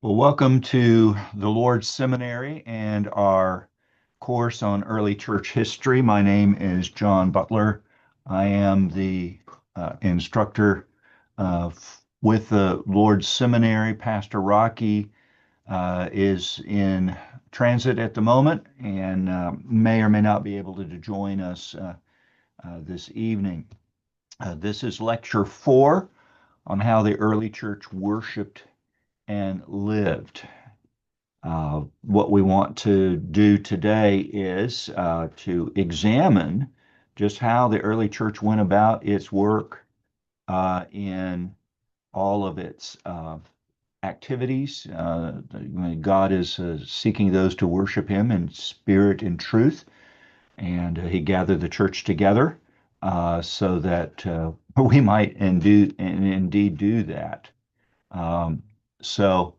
Well, welcome to the Lord's Seminary and our course on early church history. My name is John Butler. I am the instructor with the Lord's Seminary. Pastor Rocky is in transit at the moment and may or may not be able to join us this evening. This is lecture 4 on how the early church worshiped and lived. What we want to do today is to examine just how the early church went about its work in all of its activities. God is seeking those to worship Him in spirit and truth, and He gathered the church together so that we might indeed do that. Um, so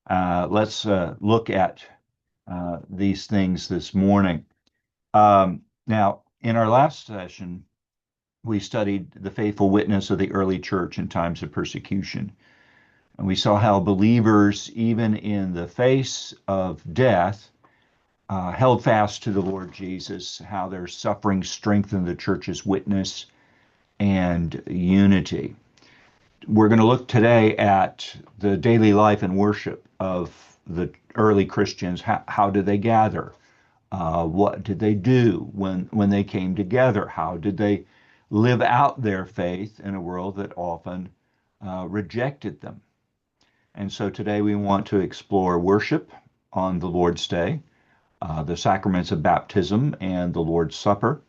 let's look at these things this morning. Now, in our last session, we studied the faithful witness of the early church in times of persecution. And we saw how believers, even in the face of death, held fast to the Lord Jesus, how their suffering strengthened the church's witness and unity. We're going to look today at the daily life and worship of the early Christians. How did they gather? What did they do when they came together? How did they live out their faith in a world that often rejected them? And so today we want to explore worship on the Lord's Day, the sacraments of baptism and the Lord's Supper,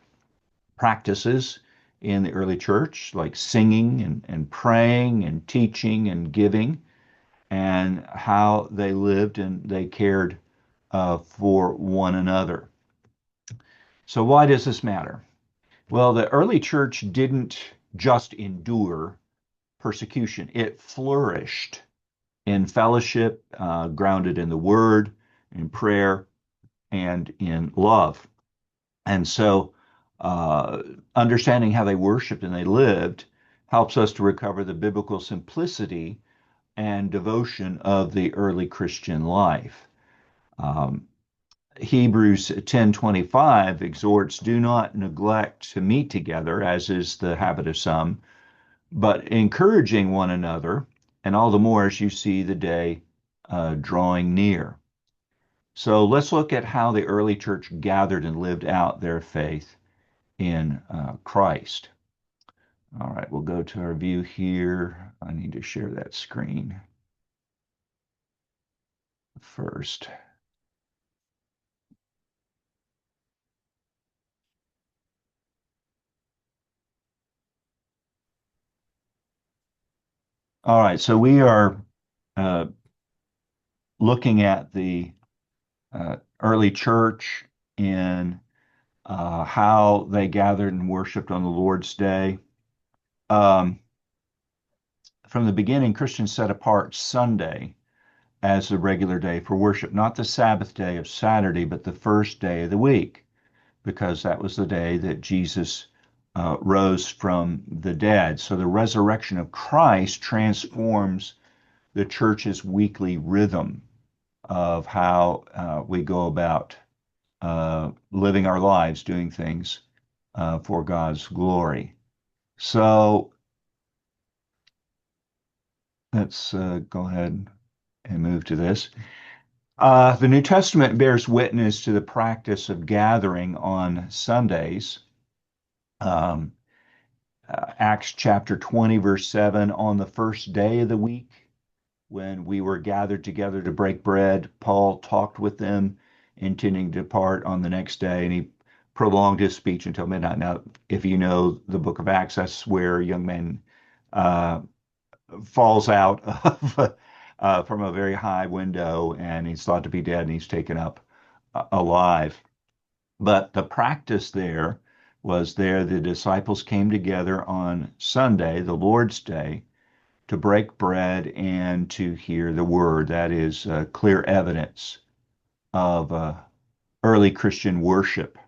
practices in the early church like singing and praying and teaching and giving, and how they lived and they cared for one another. So, why does this matter? Well, the early church didn't just endure persecution, it flourished in fellowship, grounded in the word, in prayer, and in love. And so, understanding how they worshiped and they lived helps us to recover the biblical simplicity and devotion of the early Christian life. Um, Hebrews 10:25 exhorts, "Do not neglect to meet together, as is the habit of some, but encouraging one another, and all the more as you see the day drawing near." So let's look at how the early church gathered and lived out their faith in Christ. All right, we'll go to our view here. I need to share that screen first. All right, so we are uh, looking at the early church in how they gathered and worshiped on the Lord's Day. Um, from the beginning, Christians set apart Sunday as the regular day for worship, not the Sabbath day of Saturday, but the first day of the week, because that was the day that Jesus rose from the dead. So the resurrection of Christ transforms the church's weekly rhythm of how we go about living our lives, doing things for God's glory. So let's go ahead and move to this. The New Testament bears witness to the practice of gathering on Sundays. Um, Acts chapter 20, verse 7, on the first day of the week, when we were gathered together to break bread, Paul talked with them, intending to depart on the next day, and he prolonged his speech until midnight. Now, if you know the book of Acts, that's where a young man uh, falls out of from a very high window, and he's thought to be dead, and he's taken up alive. But the practice there was there the disciples came together on Sunday, the Lord's Day, to break bread and to hear the word. That is clear evidence of early Christian worship.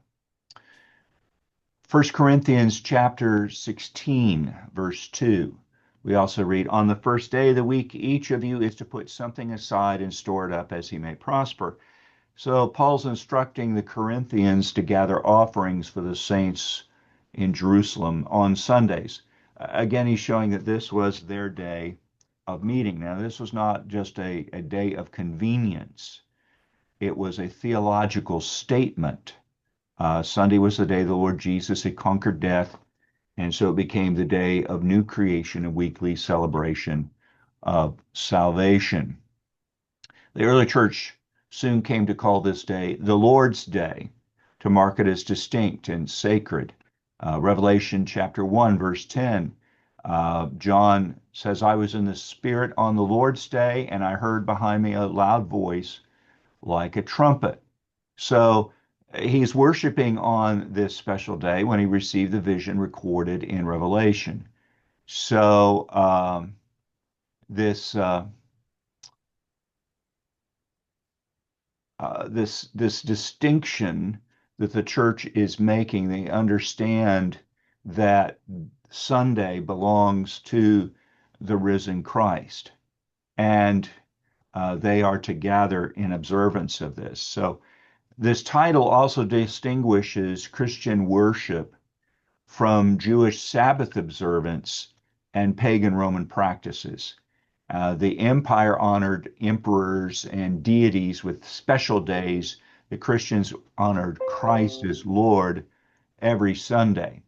1 Corinthians chapter 16, verse 2. We also read, on the first day of the week, each of you is to put something aside and store it up as he may prosper. So Paul's instructing the Corinthians to gather offerings for the saints in Jerusalem on Sundays. Again, he's showing that this was their day of meeting. Now, this was not just a day of convenience, it was a theological statement. Sunday was the day the Lord Jesus had conquered death, and so it became the day of new creation, a weekly celebration of salvation. The early church soon came to call this day the Lord's Day, to mark it as distinct and sacred. Revelation chapter 1, verse 10, John says, I was in the Spirit on the Lord's Day, and I heard behind me a loud voice like a trumpet. So he's worshiping on this special day when he received the vision recorded in Revelation. So this this distinction that the church is making, they understand that Sunday belongs to the risen Christ, and they are to gather in observance of this. So this title also distinguishes Christian worship from Jewish Sabbath observance and pagan Roman practices. The empire honored emperors and deities with special days. The Christians honored Christ as Lord every Sunday.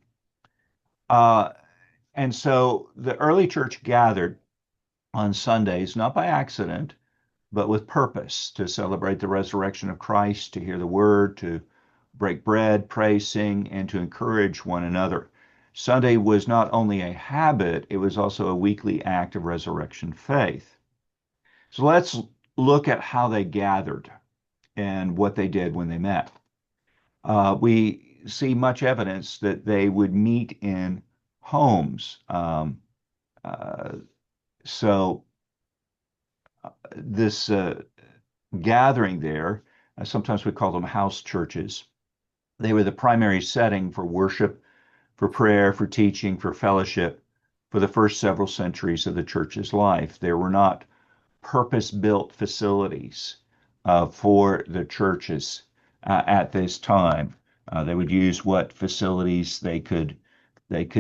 Uh, and so the early church gathered on Sundays, not by accident, but with purpose, to celebrate the resurrection of Christ, to hear the word, to break bread, pray, sing, and to encourage one another. Sunday was not only a habit, it was also a weekly act of resurrection faith. So let's look at how they gathered and what they did when they met. We see much evidence that they would meet in homes. Uh, so this gathering there, sometimes we call them house churches. They were the primary setting for worship, for prayer, for teaching, for fellowship for the first several centuries of the church's life. There were not purpose-built facilities for the churches at this time. They would use what facilities they could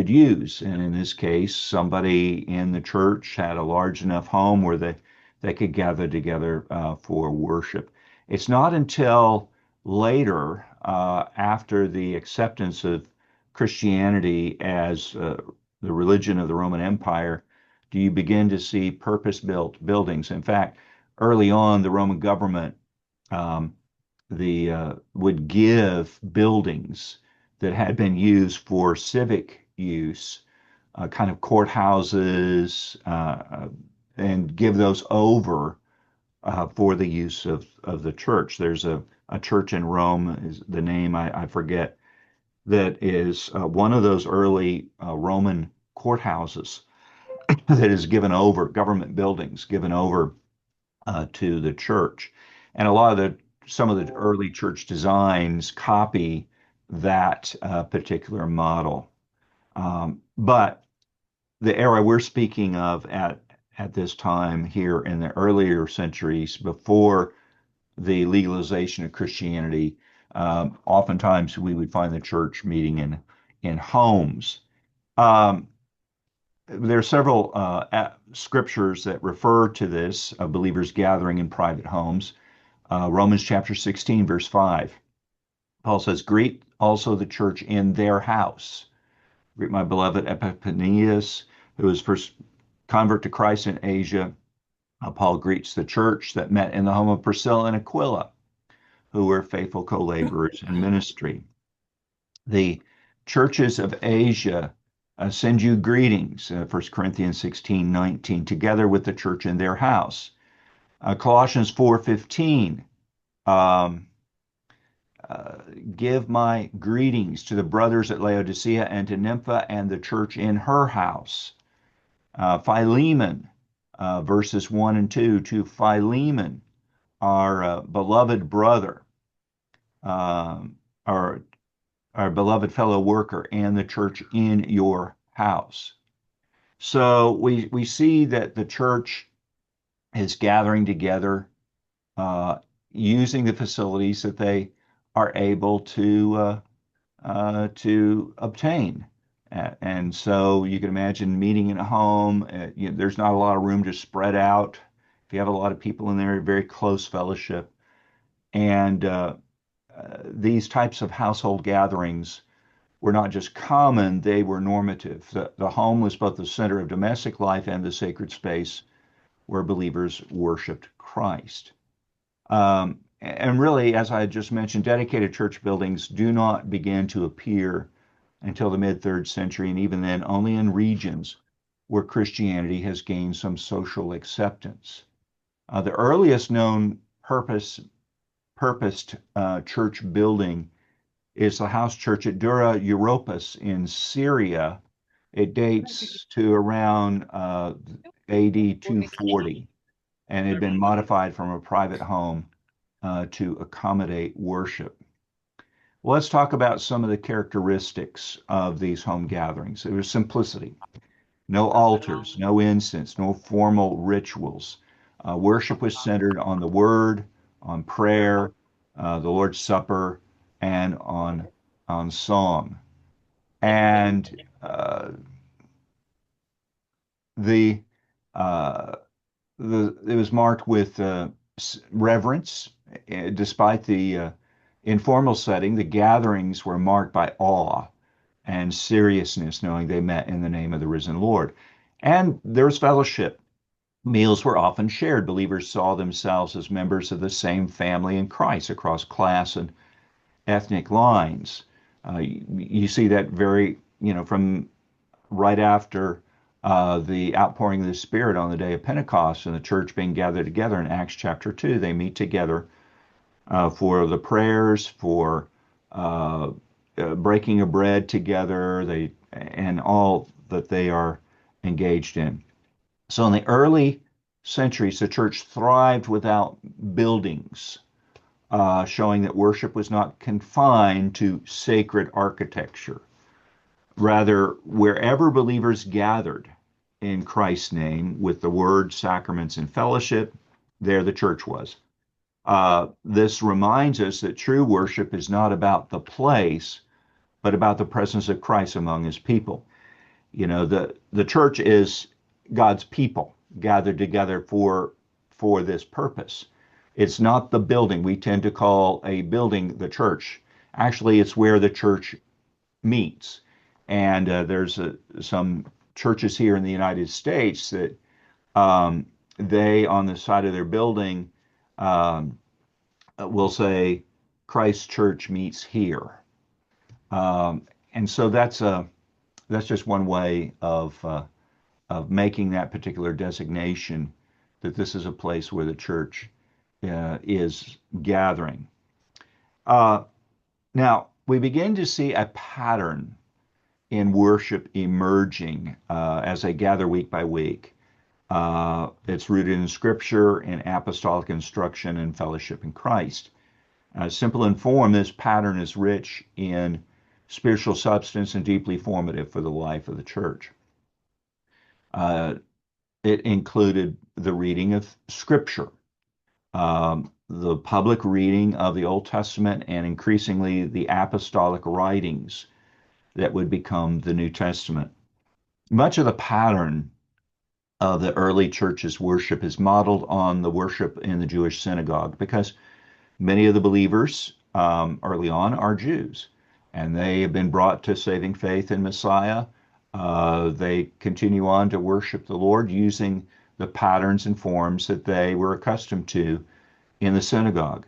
use, and in this case, somebody in the church had a large enough home where they could gather together for worship. It's not until later, after the acceptance of Christianity as the religion of the Roman Empire, do you begin to see purpose-built buildings. In fact, early on, the Roman government um, would give buildings that had been used for civic use, kind of courthouses, and give those over for the use of the church. There's a church in Rome, is the name I forget, that is one of those early Roman courthouses that is given over, government buildings given over to the church. And a lot of some of the early church designs copy that particular model. But the era we're speaking of at this time here in the earlier centuries before the legalization of Christianity, oftentimes we would find the church meeting in homes. Um, there are several scriptures that refer to this of believers gathering in private homes. Romans chapter 16, verse 5. Paul says, greet also the church in their house. Greet my beloved Epaphras, who was first convert to Christ in Asia. Paul greets the church that met in the home of Priscilla and Aquila, who were faithful co-laborers in ministry. The churches of Asia send you greetings, 1 Corinthians 16:19, together with the church in their house. Colossians 4:15, um, give my greetings to the brothers at Laodicea and to Nympha and the church in her house. Philemon, verses 1 and 2, to Philemon, our beloved brother, our beloved fellow worker, and the church in your house. So we see that the church is gathering together, uh, using the facilities that they are able to obtain. And so you can imagine meeting in a home. There's not a lot of room to spread out. If you have a lot of people in there, very close fellowship. And these types of household gatherings were not just common, they were normative. The home was both the center of domestic life and the sacred space where believers worshiped Christ. And really, as I just mentioned, dedicated church buildings do not begin to appear until the mid third century, and even then, only in regions where Christianity has gained some social acceptance. The earliest known purposed church building is the house church at Dura Europos in Syria. It dates to around AD 240 and had been modified from a private home to accommodate worship. Well, let's talk about some of the characteristics of these home gatherings. There was simplicity, no altars, no incense, no formal rituals. Worship was centered on the word, on prayer, the Lord's Supper, and on song. And the uh, it was marked with reverence, despite the informal setting. The gatherings were marked by awe and seriousness, knowing they met in the name of the risen Lord. And there was fellowship. Meals were often shared. Believers saw themselves as members of the same family in Christ across class and ethnic lines. You see that from right after the outpouring of the Spirit on the day of Pentecost and the church being gathered together in Acts chapter 2. They meet together for the prayers, for breaking of bread together, and all that they are engaged in. So in the early centuries, the church thrived without buildings, showing that worship was not confined to sacred architecture. Rather, wherever believers gathered in Christ's name with the word, sacraments, and fellowship, there the church was. This reminds us that true worship is not about the place, but about the presence of Christ among his people. The church is God's people gathered together for this purpose. It's not the building. We tend to call a building the church. Actually, it's where the church meets. And there's some churches here in the United States that they, on the side of their building, will say, Christ Church meets here. And so that's just one way of making that particular designation, that this is a place where the church is gathering. Now, we begin to see a pattern in worship emerging as they gather week by week. It's rooted in Scripture, in apostolic instruction, and fellowship in Christ. Simple in form, this pattern is rich in spiritual substance and deeply formative for the life of the church. It included the reading of Scripture, the public reading of the Old Testament, and increasingly the apostolic writings that would become the New Testament. Much of the pattern of the early church's worship is modeled on the worship in the Jewish synagogue, because many of the believers early on are Jews, and they have been brought to saving faith in Messiah. They continue on to worship the Lord using the patterns and forms that they were accustomed to in the synagogue.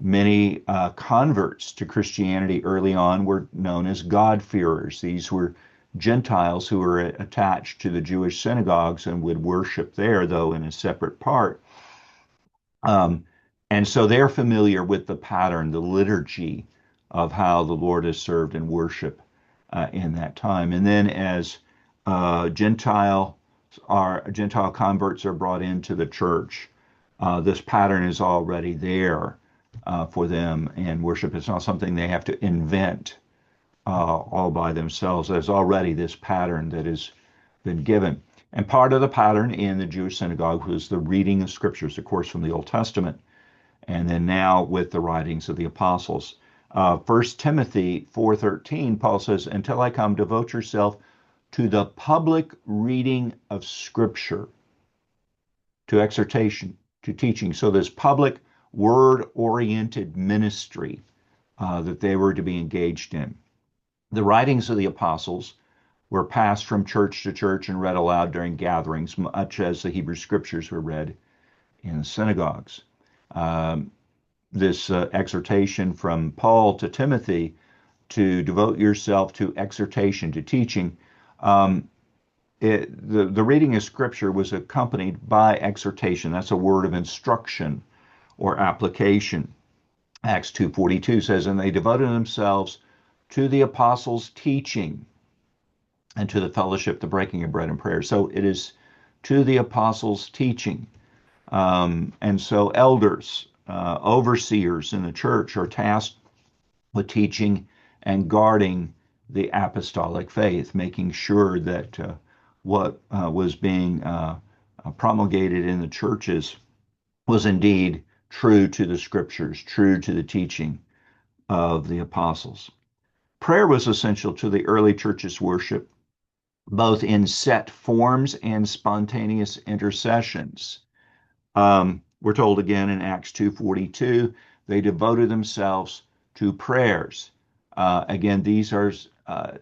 Many converts to Christianity early on were known as God-fearers. These were Gentiles who were attached to the Jewish synagogues and would worship there, though in a separate part. And so they're familiar with the pattern, the liturgy of how the Lord is served and worship in that time. And then as Gentile converts are brought into the church, this pattern is already there for them, and worship is not something they have to invent all by themselves. There's already this pattern that has been given. And part of the pattern in the Jewish synagogue was the reading of scriptures, of course, from the Old Testament, and then now with the writings of the apostles. 1 Timothy 4:13, Paul says, "Until I come, devote yourself to the public reading of scripture, to exhortation, to teaching." So this public word-oriented ministry that they were to be engaged in. The writings of the apostles were passed from church to church and read aloud during gatherings, much as the Hebrew scriptures were read in synagogues. This exhortation from Paul to Timothy to devote yourself to exhortation, to teaching, the reading of scripture was accompanied by exhortation. That's a word of instruction or application. Acts 2:42 says, "And they devoted themselves to the apostles' teaching and to the fellowship, the breaking of bread and prayer." So it is to the apostles' teaching. And so elders, overseers in the church are tasked with teaching and guarding the apostolic faith, making sure that what was being promulgated in the churches was indeed true to the scriptures, true to the teaching of the apostles. Prayer was essential to the early church's worship, both in set forms and spontaneous intercessions. We're told again in Acts 2:42, they devoted themselves to prayers. Again, these are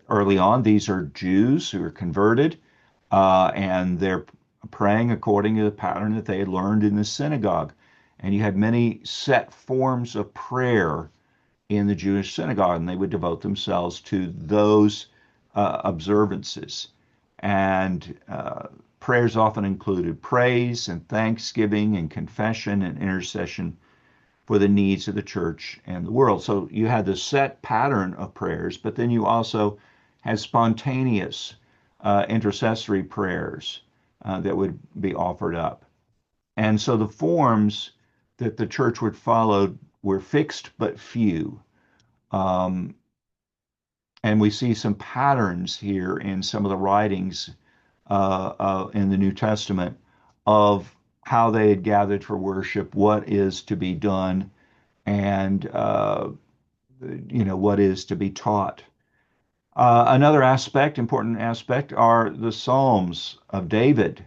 early on, these are Jews who are converted, and they're praying according to the pattern that they had learned in the synagogue. And you had many set forms of prayer in the Jewish synagogue, and they would devote themselves to those observances. And prayers often included praise and thanksgiving and confession and intercession for the needs of the church and the world. So you had the set pattern of prayers, but then you also had spontaneous intercessory prayers that would be offered up. And so the forms that the church would follow were fixed but few. Um, and we see some patterns here in some of the writings in the New Testament of how they had gathered for worship, what is to be done, and what is to be taught. Another aspect, important aspect, are the Psalms of David,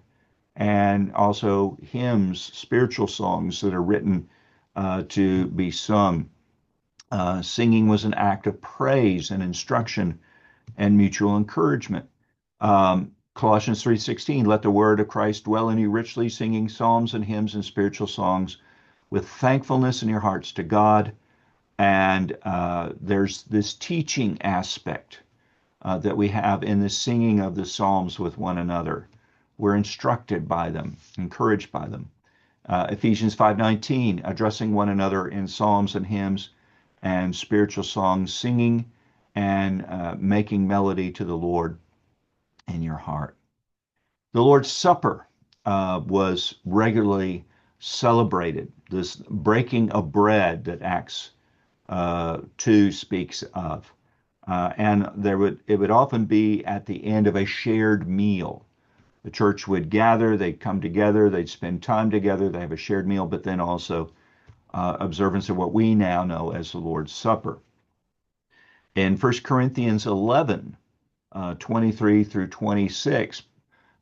and also hymns, spiritual songs that are written to be sung. Singing was an act of praise and instruction and mutual encouragement. Colossians 3:16, "Let the word of Christ dwell in you richly, singing psalms and hymns and spiritual songs with thankfulness in your hearts to God." And there's this teaching aspect that we have in the singing of the psalms with one another. We're instructed by them, encouraged by them. Ephesians 5:19, addressing one another in psalms and hymns and spiritual songs, singing and making melody to the Lord in your heart. The Lord's Supper was regularly celebrated. This breaking of bread that Acts 2 speaks of. And it would often be at the end of a shared meal. The church would gather, they'd come together, they'd spend time together, they have a shared meal, but then also observance of what we now know as the Lord's Supper. In 1 Corinthians 11, 23 through 26,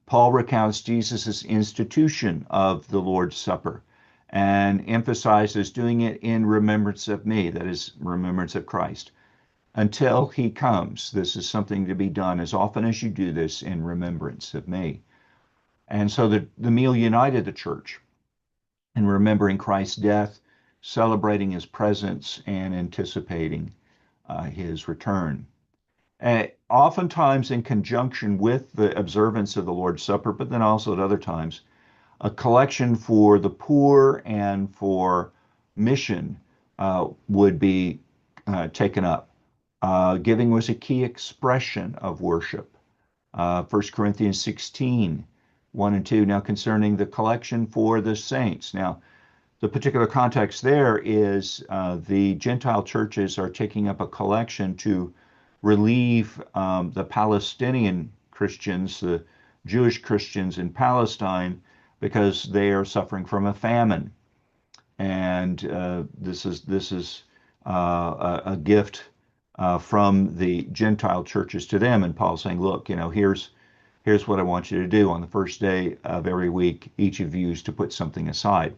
Paul recounts Jesus' institution of the Lord's Supper and emphasizes doing it in remembrance of me, that is, remembrance of Christ, until he comes. This is something to be done as often as you do this in remembrance of me. And so the meal united the church in remembering Christ's death, celebrating his presence, and anticipating his return. Oftentimes in conjunction with the observance of the Lord's Supper, but then also at other times, a collection for the poor and for mission would be taken up. Giving was a key expression of worship. 1 Corinthians 16, 1 and 2, now concerning the collection for the saints. Now, the particular context there is the Gentile churches are taking up a collection to relieve the Palestinian Christians, the Jewish Christians in Palestine because they are suffering from a famine. And this is a gift from the Gentile churches to them. And Paul's saying, look, here's what I want you to do on the first day of every week. Each of you is to put something aside.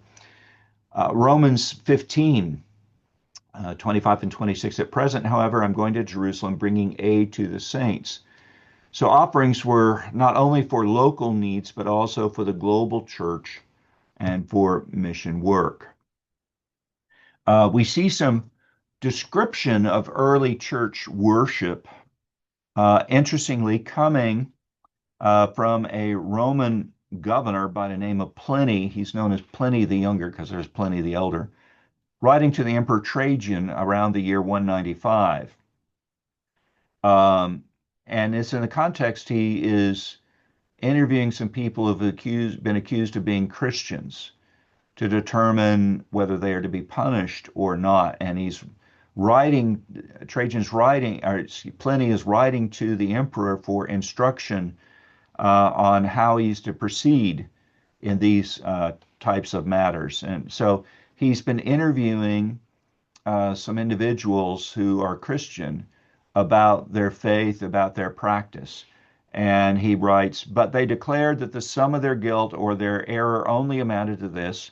Romans 15. 25 and 26. At present, however, I'm going to Jerusalem bringing aid to the saints. So offerings were not only for local needs, but also for the global church and for mission work. We see some description of early church worship, interestingly, coming from a Roman governor by the name of Pliny. He's known as Pliny the Younger because there's Pliny the Elder, writing to the Emperor Trajan around the year 195. And it's in the context he is interviewing some people who've been accused of being Christians to determine whether they are to be punished or not. And he's writing, Trajan's writing, or Pliny is writing to the emperor for instruction on how he's to proceed in these types of matters. And so he's been interviewing some individuals who are Christian about their faith, about their practice. And he writes, but they declared that the sum of their guilt or their error only amounted to this,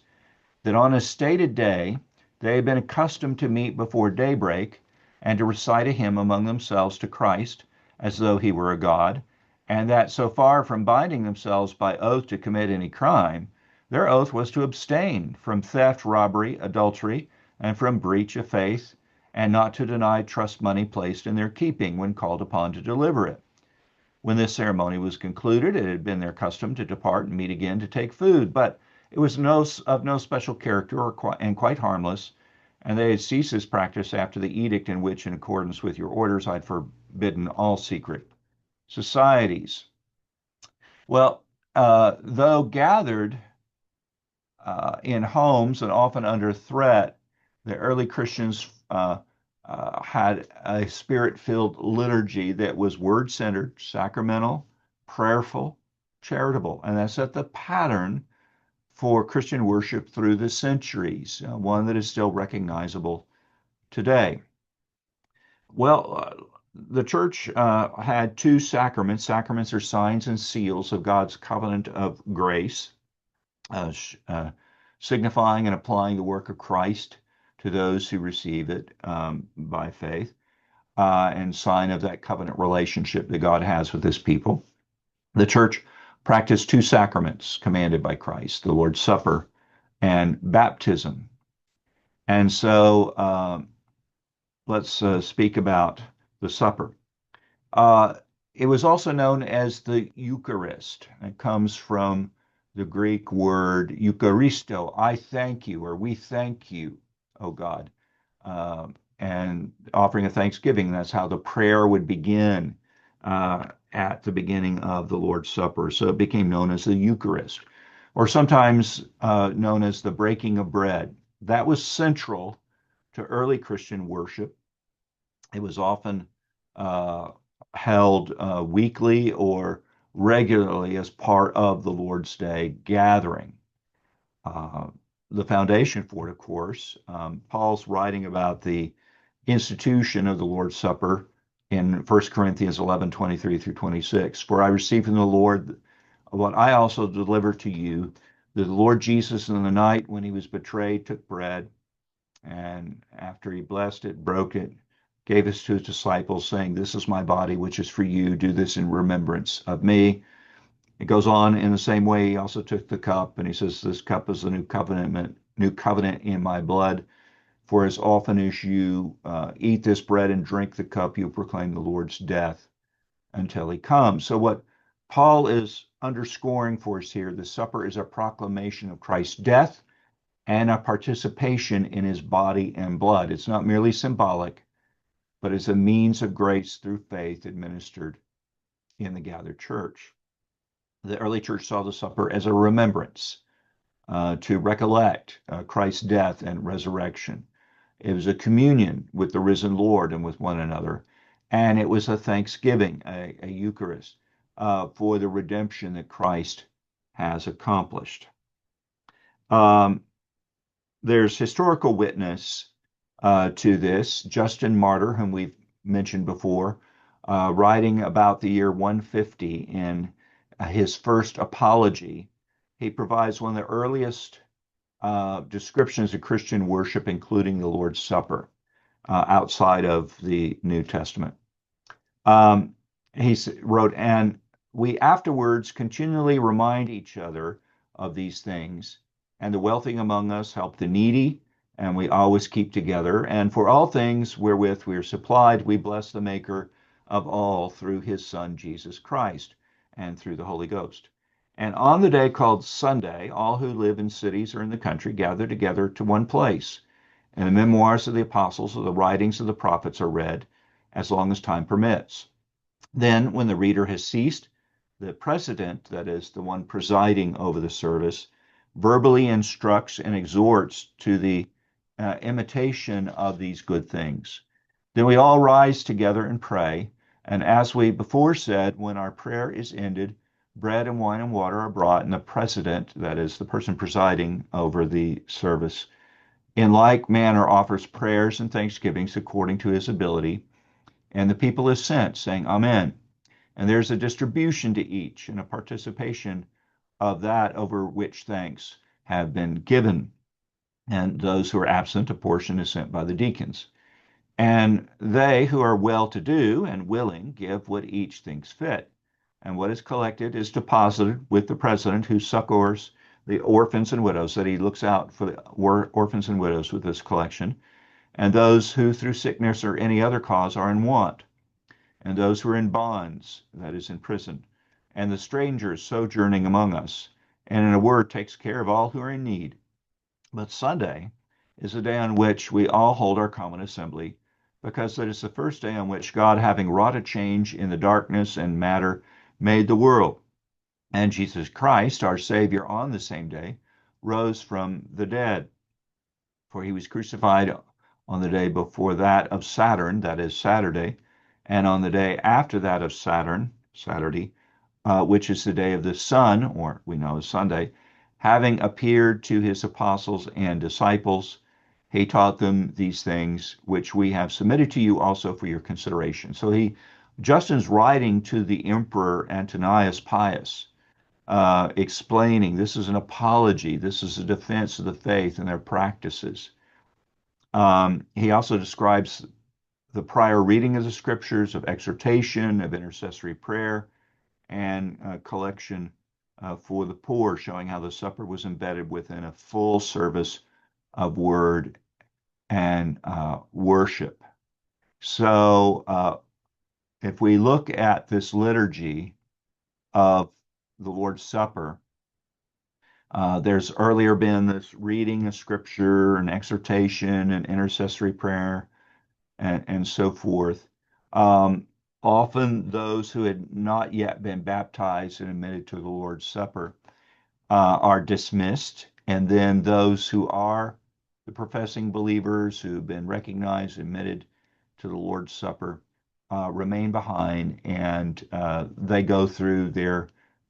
that on a stated day they had been accustomed to meet before daybreak and to recite a hymn among themselves to Christ as though he were a god, and that so far from binding themselves by oath to commit any crime, their oath was to abstain from theft, robbery, adultery, and from breach of faith, and not to deny trust money placed in their keeping when called upon to deliver it. When this ceremony was concluded, it had been their custom to depart and meet again to take food, but it was of no special character and quite harmless, and they had ceased this practice after the edict in which, in accordance with your orders, I'd forbidden all secret societies. Well, though gathered in homes and often under threat, the early Christians had a spirit-filled liturgy that was word-centered, sacramental, prayerful, charitable, and that set the pattern for Christian worship through the centuries, one that is still recognizable today. Well, the church had two sacraments. Sacraments are signs and seals of God's covenant of grace, signifying and applying the work of Christ to those who receive it by faith, and sign of that covenant relationship that God has with his people. The church practiced two sacraments commanded by Christ, the Lord's Supper and baptism. And so let's speak about the supper. It was also known as the Eucharist. It comes from the Greek word Eucharisto, I thank you, or we thank you, O God, and offering a thanksgiving. That's how the prayer would begin at the beginning of the Lord's Supper. So it became known as the Eucharist, or sometimes known as the breaking of bread. That was central to early Christian worship. It was often held weekly or regularly as part of the Lord's Day gathering. The foundation for it, of course, Paul's writing about the institution of the Lord's Supper in 1 Corinthians 11:23 through 26. For I received from the Lord what I also delivered to you, that the Lord Jesus, in the night when he was betrayed, took bread, and after he blessed it, broke it, gave it to his disciples, saying, this is my body, which is for you. Do this in remembrance of me. It goes on in the same way. He also took the cup, and he says, this cup is the new covenant in my blood. For as often as you eat this bread and drink the cup, you proclaim the Lord's death until he comes. So what Paul is underscoring for us here, the supper is a proclamation of Christ's death and a participation in his body and blood. It's not merely symbolic, but is a means of grace through faith administered in the gathered church. The early church saw the supper as a remembrance to recollect Christ's death and resurrection. It was a communion with the risen Lord and with one another, and it was a thanksgiving, a Eucharist. for the redemption that Christ has accomplished. There's historical witness to this. Justin Martyr, whom we've mentioned before, writing about the year 150 in his first apology, he provides one of the earliest descriptions of Christian worship, including the Lord's Supper, outside of the New Testament. He wrote, and we afterwards continually remind each other of these things, and the wealthy among us help the needy, and we always keep together. And for all things wherewith we are supplied, we bless the Maker of all through his Son, Jesus Christ, and through the Holy Ghost. And on the day called Sunday, all who live in cities or in the country gather together to one place. And the memoirs of the apostles or the writings of the prophets are read as long as time permits. Then, when the reader has ceased, the president, that is, the one presiding over the service, verbally instructs and exhorts to the imitation of these good things. Then we all rise together and pray, and as we before said, when our prayer is ended, bread and wine and water are brought, and the president, that is, the person presiding over the service, in like manner offers prayers and thanksgivings according to his ability, and the people assent, saying, Amen. And there's a distribution to each and a participation of that over which thanks have been given. And those who are absent, a portion is sent by the deacons. And they who are well-to-do and willing give what each thinks fit. And what is collected is deposited with the president, who succors the orphans and widows, that he looks out for the orphans and widows with this collection, and those who through sickness or any other cause are in want, and those who are in bonds, that is, in prison, and the strangers sojourning among us, and in a word takes care of all who are in need. But Sunday is a day on which we all hold our common assembly, because that is the first day on which God, having wrought a change in the darkness and matter, made the world. And Jesus Christ, our Savior, on the same day, rose from the dead. For he was crucified on the day before that of Saturn, that is Saturday, and on the day after that of Saturn, Saturday, which is the day of the sun, or we know as Sunday, having appeared to his apostles and disciples, he taught them these things which we have submitted to you also for your consideration. So Justin's writing to the Emperor Antonius Pius, explaining this is an apology, this is a defense of the faith and their practices. He also describes the prior reading of the scriptures, of exhortation, of intercessory prayer, and collection for the poor, showing how the supper was embedded within a full service of word and worship. So if we look at this liturgy of the Lord's Supper, there's earlier been this reading of scripture and exhortation and intercessory prayer and so forth. Often those who had not yet been baptized and admitted to the Lord's Supper are dismissed, and then those who are the professing believers who've been recognized, admitted to the Lord's Supper, remain behind, and they go through their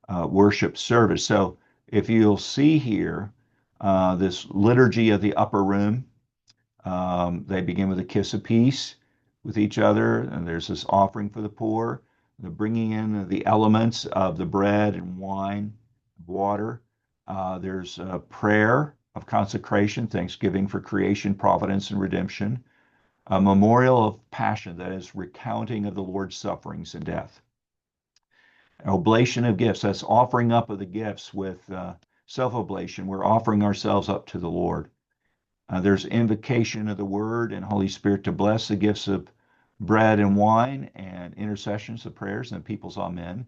worship service. So if you'll see here, this liturgy of the upper room, they begin with a kiss of peace with each other, and there's this offering for the poor, the bringing in of the elements of the bread and wine, water. There's a prayer of consecration, thanksgiving for creation, providence, and redemption, a memorial of passion, that is, recounting of the Lord's sufferings and death. An oblation of gifts, that's offering up of the gifts with self-oblation. We're offering ourselves up to the Lord. There's invocation of the Word and Holy Spirit to bless the gifts of bread and wine, and intercessions of prayers and people's amen.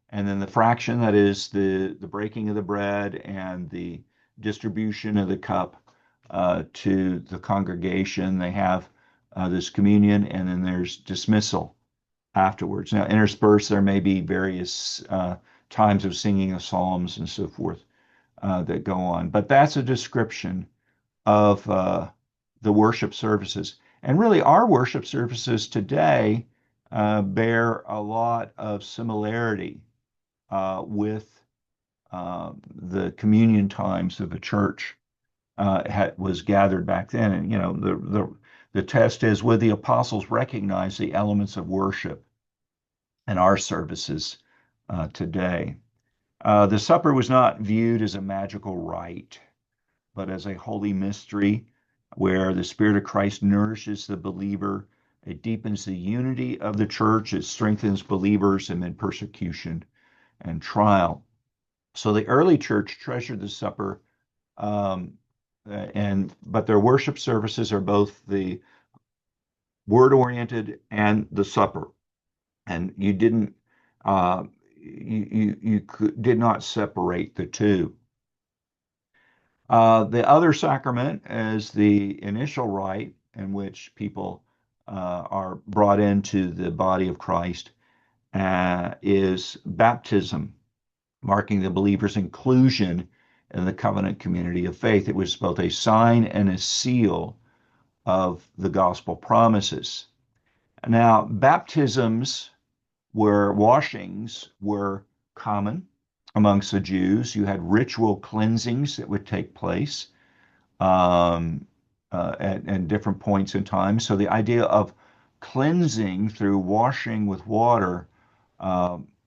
And then the fraction, that is the breaking of the bread and the distribution of the cup to the congregation. They have this communion, and then there's dismissal afterwards. Now, interspersed, there may be various times of singing of psalms and so forth that go on. But that's a description of the worship services. And really, our worship services today bear a lot of similarity with the communion times of the church was gathered back then. And the test is, would the apostles recognize the elements of worship in our services today? The supper was not viewed as a magical rite, but as a holy mystery where the Spirit of Christ nourishes the believer. It deepens the unity of the church. It strengthens believers amid persecution and trial. So the early church treasured the supper, um, but their worship services are both the word-oriented and the supper, and you didn't did not separate the two. The other sacrament is the initial rite in which people are brought into the body of Christ, is baptism, marking the believer's inclusion in the covenant community of faith. It was both a sign and a seal of the gospel promises. Now, washings were common amongst the Jews. You had ritual cleansings that would take place um, at different points in time. So the idea of cleansing through washing with water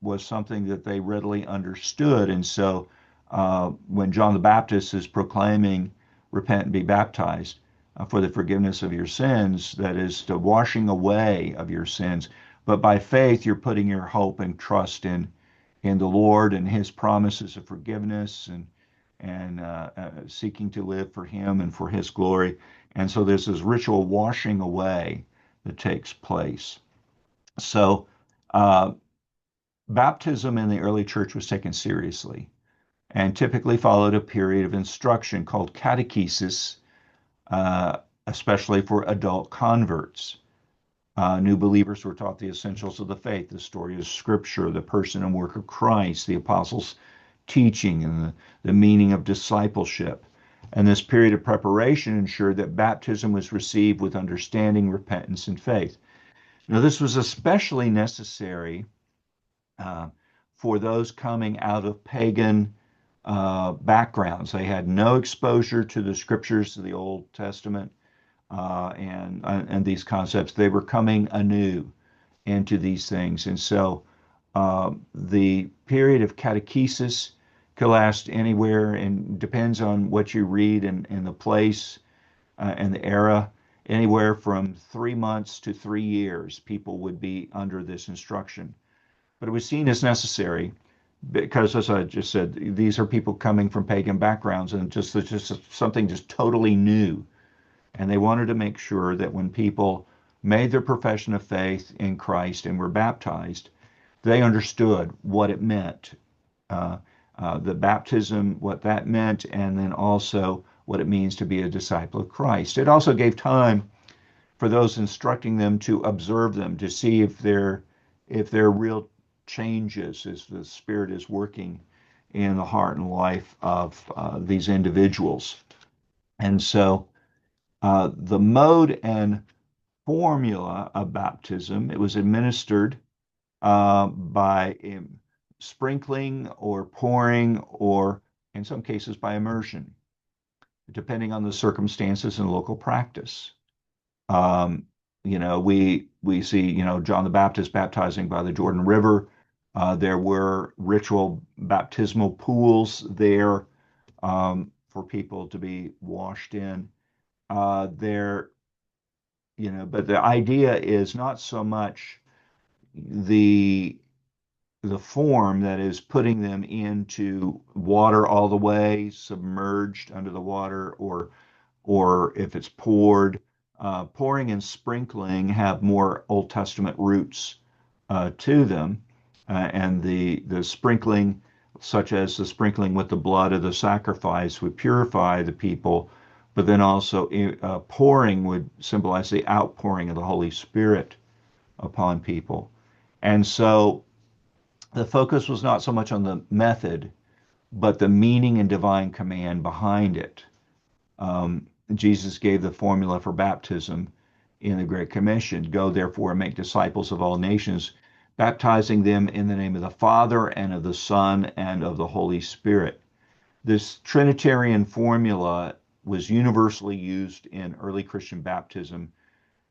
was something that they readily understood. And so when John the Baptist is proclaiming, repent and be baptized for the forgiveness of your sins, that is the washing away of your sins. But by faith, you're putting your hope and trust in the Lord and His promises of forgiveness and seeking to live for Him and for His glory. And so there's this ritual washing away that takes place. So uh, baptism in the early church was taken seriously and typically followed a period of instruction called catechesis, uh, especially for adult converts. New believers were taught the essentials of the faith, the story of Scripture, the person and work of Christ, the apostles' teaching, and the meaning of discipleship. And this period of preparation ensured that baptism was received with understanding, repentance, and faith. Now, this was especially necessary uh, for those coming out of pagan backgrounds. They had no exposure to the scriptures of the Old Testament and these concepts. They were coming anew into these things. And so the period of catechesis could last anywhere, and depends on what you read and the place and the era, anywhere from 3 months to 3 years, people would be under this instruction. But it was seen as necessary because, as I just said, these are people coming from pagan backgrounds, and just something just totally new. And they wanted to make sure that when people made their profession of faith in Christ and were baptized, they understood what it meant, uh, the baptism, what that meant, and then also what it means to be a disciple of Christ. It also gave time for those instructing them to observe them, to see if they're real changes as the Spirit is working in the heart and life of these individuals. And so the mode and formula of baptism, it was administered by sprinkling or pouring, or in some cases by immersion, depending on the circumstances and local practice. Um, we see, John the Baptist baptizing by the Jordan River. There were ritual baptismal pools there for people to be washed in. There, but the idea is not so much the the form, that is putting them into water all the way, submerged under the water, or if it's poured. Pouring and sprinkling have more Old Testament roots to them, and the sprinkling, such as the sprinkling with the blood of the sacrifice, would purify the people, but then also pouring would symbolize the outpouring of the Holy Spirit upon people. And so the focus was not so much on the method, but the meaning and divine command behind it. Jesus gave the formula for baptism in the Great Commission: go therefore and make disciples of all nations, baptizing them in the name of the Father and of the Son and of the Holy Spirit. This Trinitarian formula was universally used in early Christian baptism,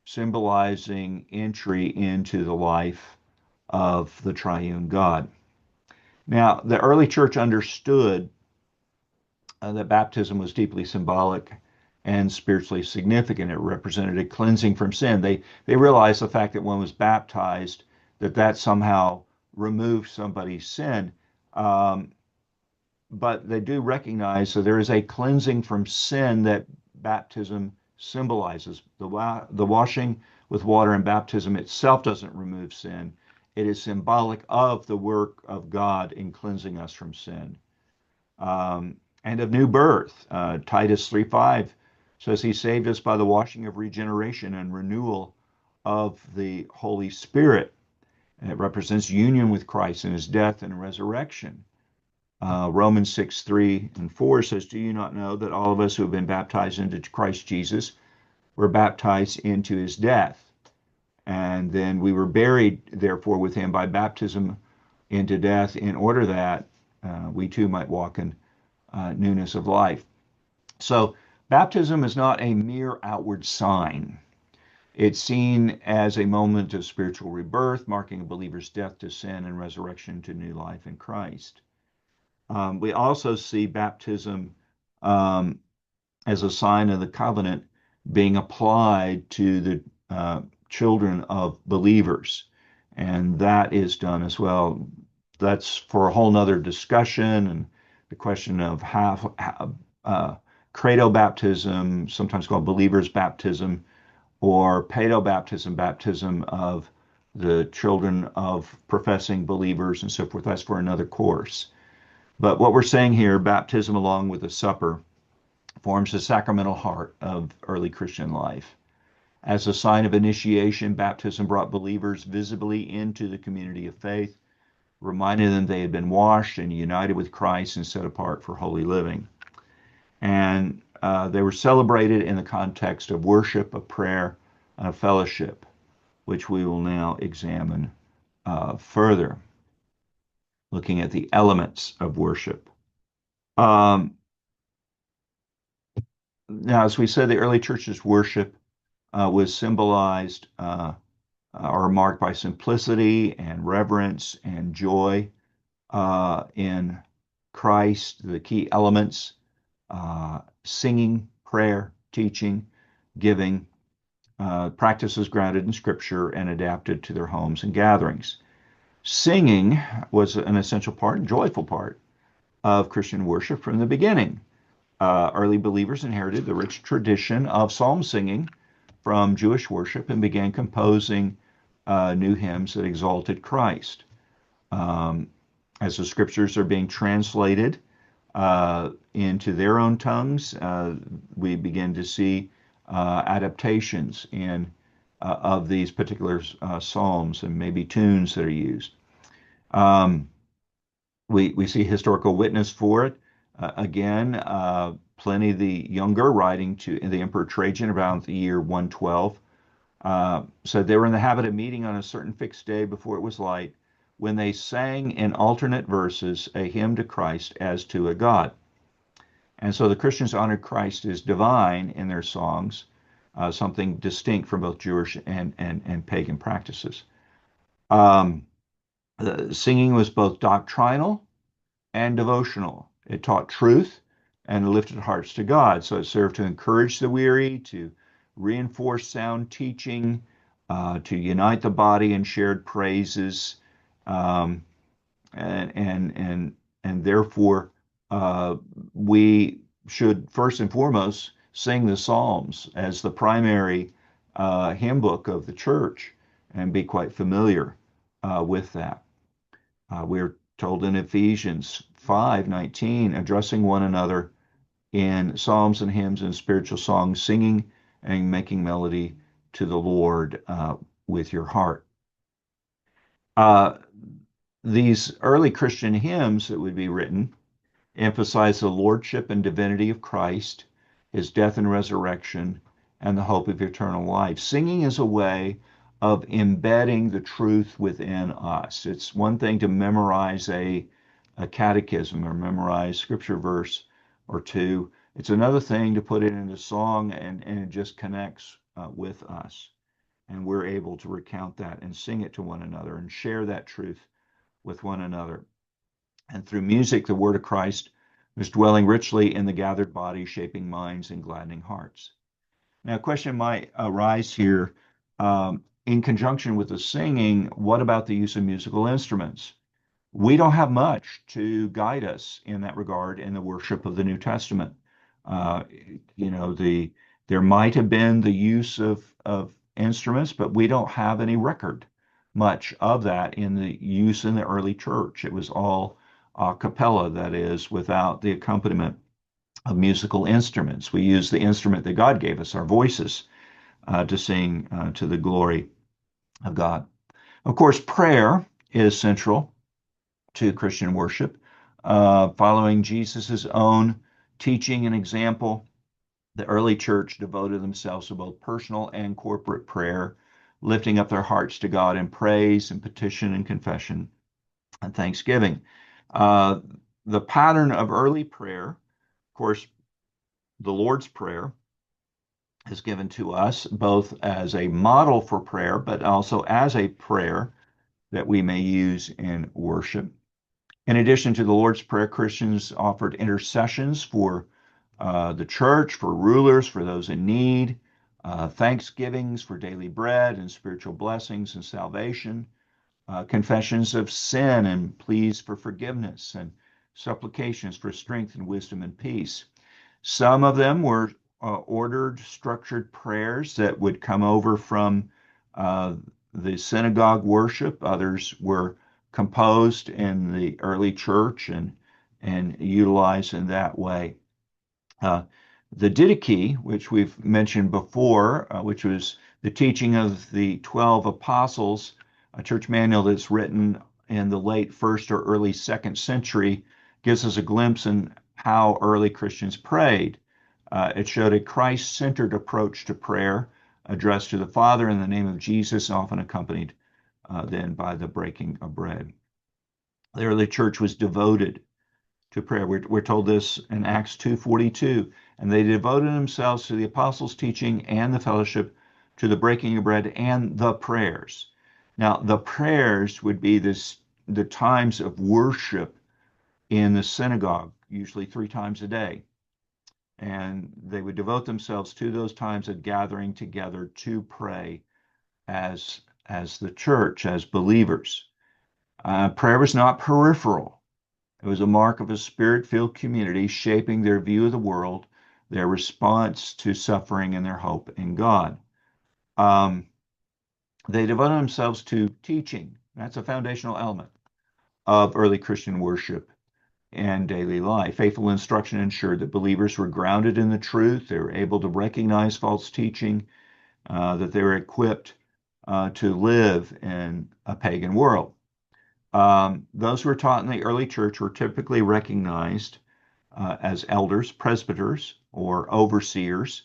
symbolizing entry into the life of the triune God. Now, the early church understood that baptism was deeply symbolic and spiritually significant. It represented a cleansing from sin. They realized the fact that one was baptized, that somehow removed somebody's sin. But they do recognize that there is a cleansing from sin that baptism symbolizes. The washing with water in baptism itself doesn't remove sin. It is symbolic of the work of God in cleansing us from sin. And of new birth. Titus 3:5 says he saved us by the washing of regeneration and renewal of the Holy Spirit. And it represents union with Christ in his death and resurrection. Romans 6:3-4 says, do you not know that all of us who have been baptized into Christ Jesus were baptized into his death? And then we were buried, therefore, with him by baptism into death, in order that we too might walk in newness of life. So baptism is not a mere outward sign. It's seen as a moment of spiritual rebirth, marking a believer's death to sin and resurrection to new life in Christ. We also see baptism as a sign of the covenant being applied to the children of believers. And that is done as well. That's for a whole nother discussion, and the question of credo baptism, sometimes called believer's baptism, or paedo baptism of the children of professing believers and so forth. That's for another course. But what we're saying here, baptism along with the supper, forms the sacramental heart of early Christian life. As a sign of initiation, baptism brought believers visibly into the community of faith, reminding them they had been washed and united with Christ and set apart for holy living. And they were celebrated in the context of worship, of prayer, and of fellowship, which we will now examine further, looking at the elements of worship. Now, as we said, the early church's worship was symbolized or marked by simplicity and reverence and joy in Christ. The key elements: singing, prayer, teaching, giving, practices grounded in Scripture and adapted to their homes and gatherings. Singing was an essential part, joyful part of Christian worship from the beginning. Early believers inherited the rich tradition of psalm singing from Jewish worship and began composing new hymns that exalted Christ. As the scriptures are being translated into their own tongues, we begin to see adaptations of these particular psalms and maybe tunes that are used. We see historical witness for it. Again, Pliny the Younger, writing to the Emperor Trajan around the year 112, said they were in the habit of meeting on a certain fixed day before it was light, when they sang in alternate verses a hymn to Christ as to a god. And so the Christians honored Christ as divine in their songs, something distinct from both Jewish and pagan practices. The singing was both doctrinal and devotional. It taught truth and lifted hearts to God. So it served to encourage the weary, to reinforce sound teaching, to unite the body in shared praises, and therefore we should first and foremost sing the Psalms as the primary hymn book of the church and be quite familiar with that. We're told in Ephesians 5:19, addressing one another in psalms and hymns and spiritual songs, singing and making melody to the Lord with your heart. These early Christian hymns that would be written emphasize the lordship and divinity of Christ, his death and resurrection, and the hope of eternal life. Singing is a way of embedding the truth within us. It's one thing to memorize a catechism or memorize scripture verse or two. It's another thing to put it into song and it just connects with us. And we're able to recount that and sing it to one another and share that truth with one another. And through music, the word of Christ was dwelling richly in the gathered body, shaping minds and gladdening hearts. Now, a question might arise here in conjunction with the singing, what about the use of musical instruments? We don't have much to guide us in that regard in the worship of the New Testament. Uh, there might have been the use of instruments, but we don't have any record much of that in the use in the early church. It was all a cappella, that is, without the accompaniment of musical instruments. We use the instrument that God gave us, our voices, to sing to the glory of God. Of course, prayer is central to Christian worship. Following Jesus's own teaching and example, the early church devoted themselves to both personal and corporate prayer, lifting up their hearts to God in praise and petition and confession and thanksgiving. Uh, the pattern of early prayer, of course, the Lord's Prayer, is given to us both as a model for prayer, but also as a prayer that we may use in worship. In addition to the Lord's Prayer, Christians offered intercessions for the church, for rulers, for those in need, thanksgivings for daily bread and spiritual blessings and salvation, confessions of sin and pleas for forgiveness, and supplications for strength and wisdom and peace. Some of them were ordered, structured prayers that would come over from uh, the synagogue worship. Others were composed in the early church and utilized in that way. Uh, the Didache, which we've mentioned before, which was the teaching of the 12 apostles, a church manual that's written in the late first or early second century, gives us a glimpse in how early Christians prayed. It showed a Christ-centered approach to prayer addressed to the Father in the name of Jesus, often accompanied then by the breaking of bread. The early church was devoted to prayer. We're told this in Acts 2:42, and they devoted themselves to the apostles' teaching and the fellowship, to the breaking of bread and the prayers. Now, the prayers would be the times of worship in the synagogue, usually 3 times a day. And they would devote themselves to those times of gathering together to pray as the church, as believers. Prayer was not peripheral. It was a mark of a spirit-filled community shaping their view of the world, their response to suffering, and their hope in God. They devoted themselves to teaching. That's a foundational element of early Christian worship and daily life. Faithful instruction ensured that believers were grounded in the truth. They were able to recognize false teaching, that they were equipped to live in a pagan world. Those who were taught in the early church were typically recognized as elders, presbyters, or overseers.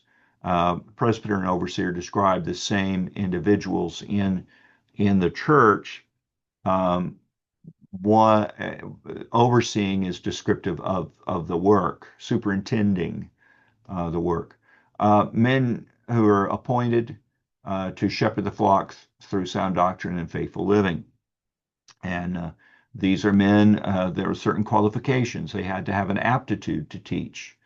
Presbyter and overseer describe the same individuals in the church. One overseeing is descriptive of the work, superintending the work. Men who are appointed to shepherd the flock through sound doctrine and faithful living. And these are men, there are certain qualifications. They had to have an aptitude to teach,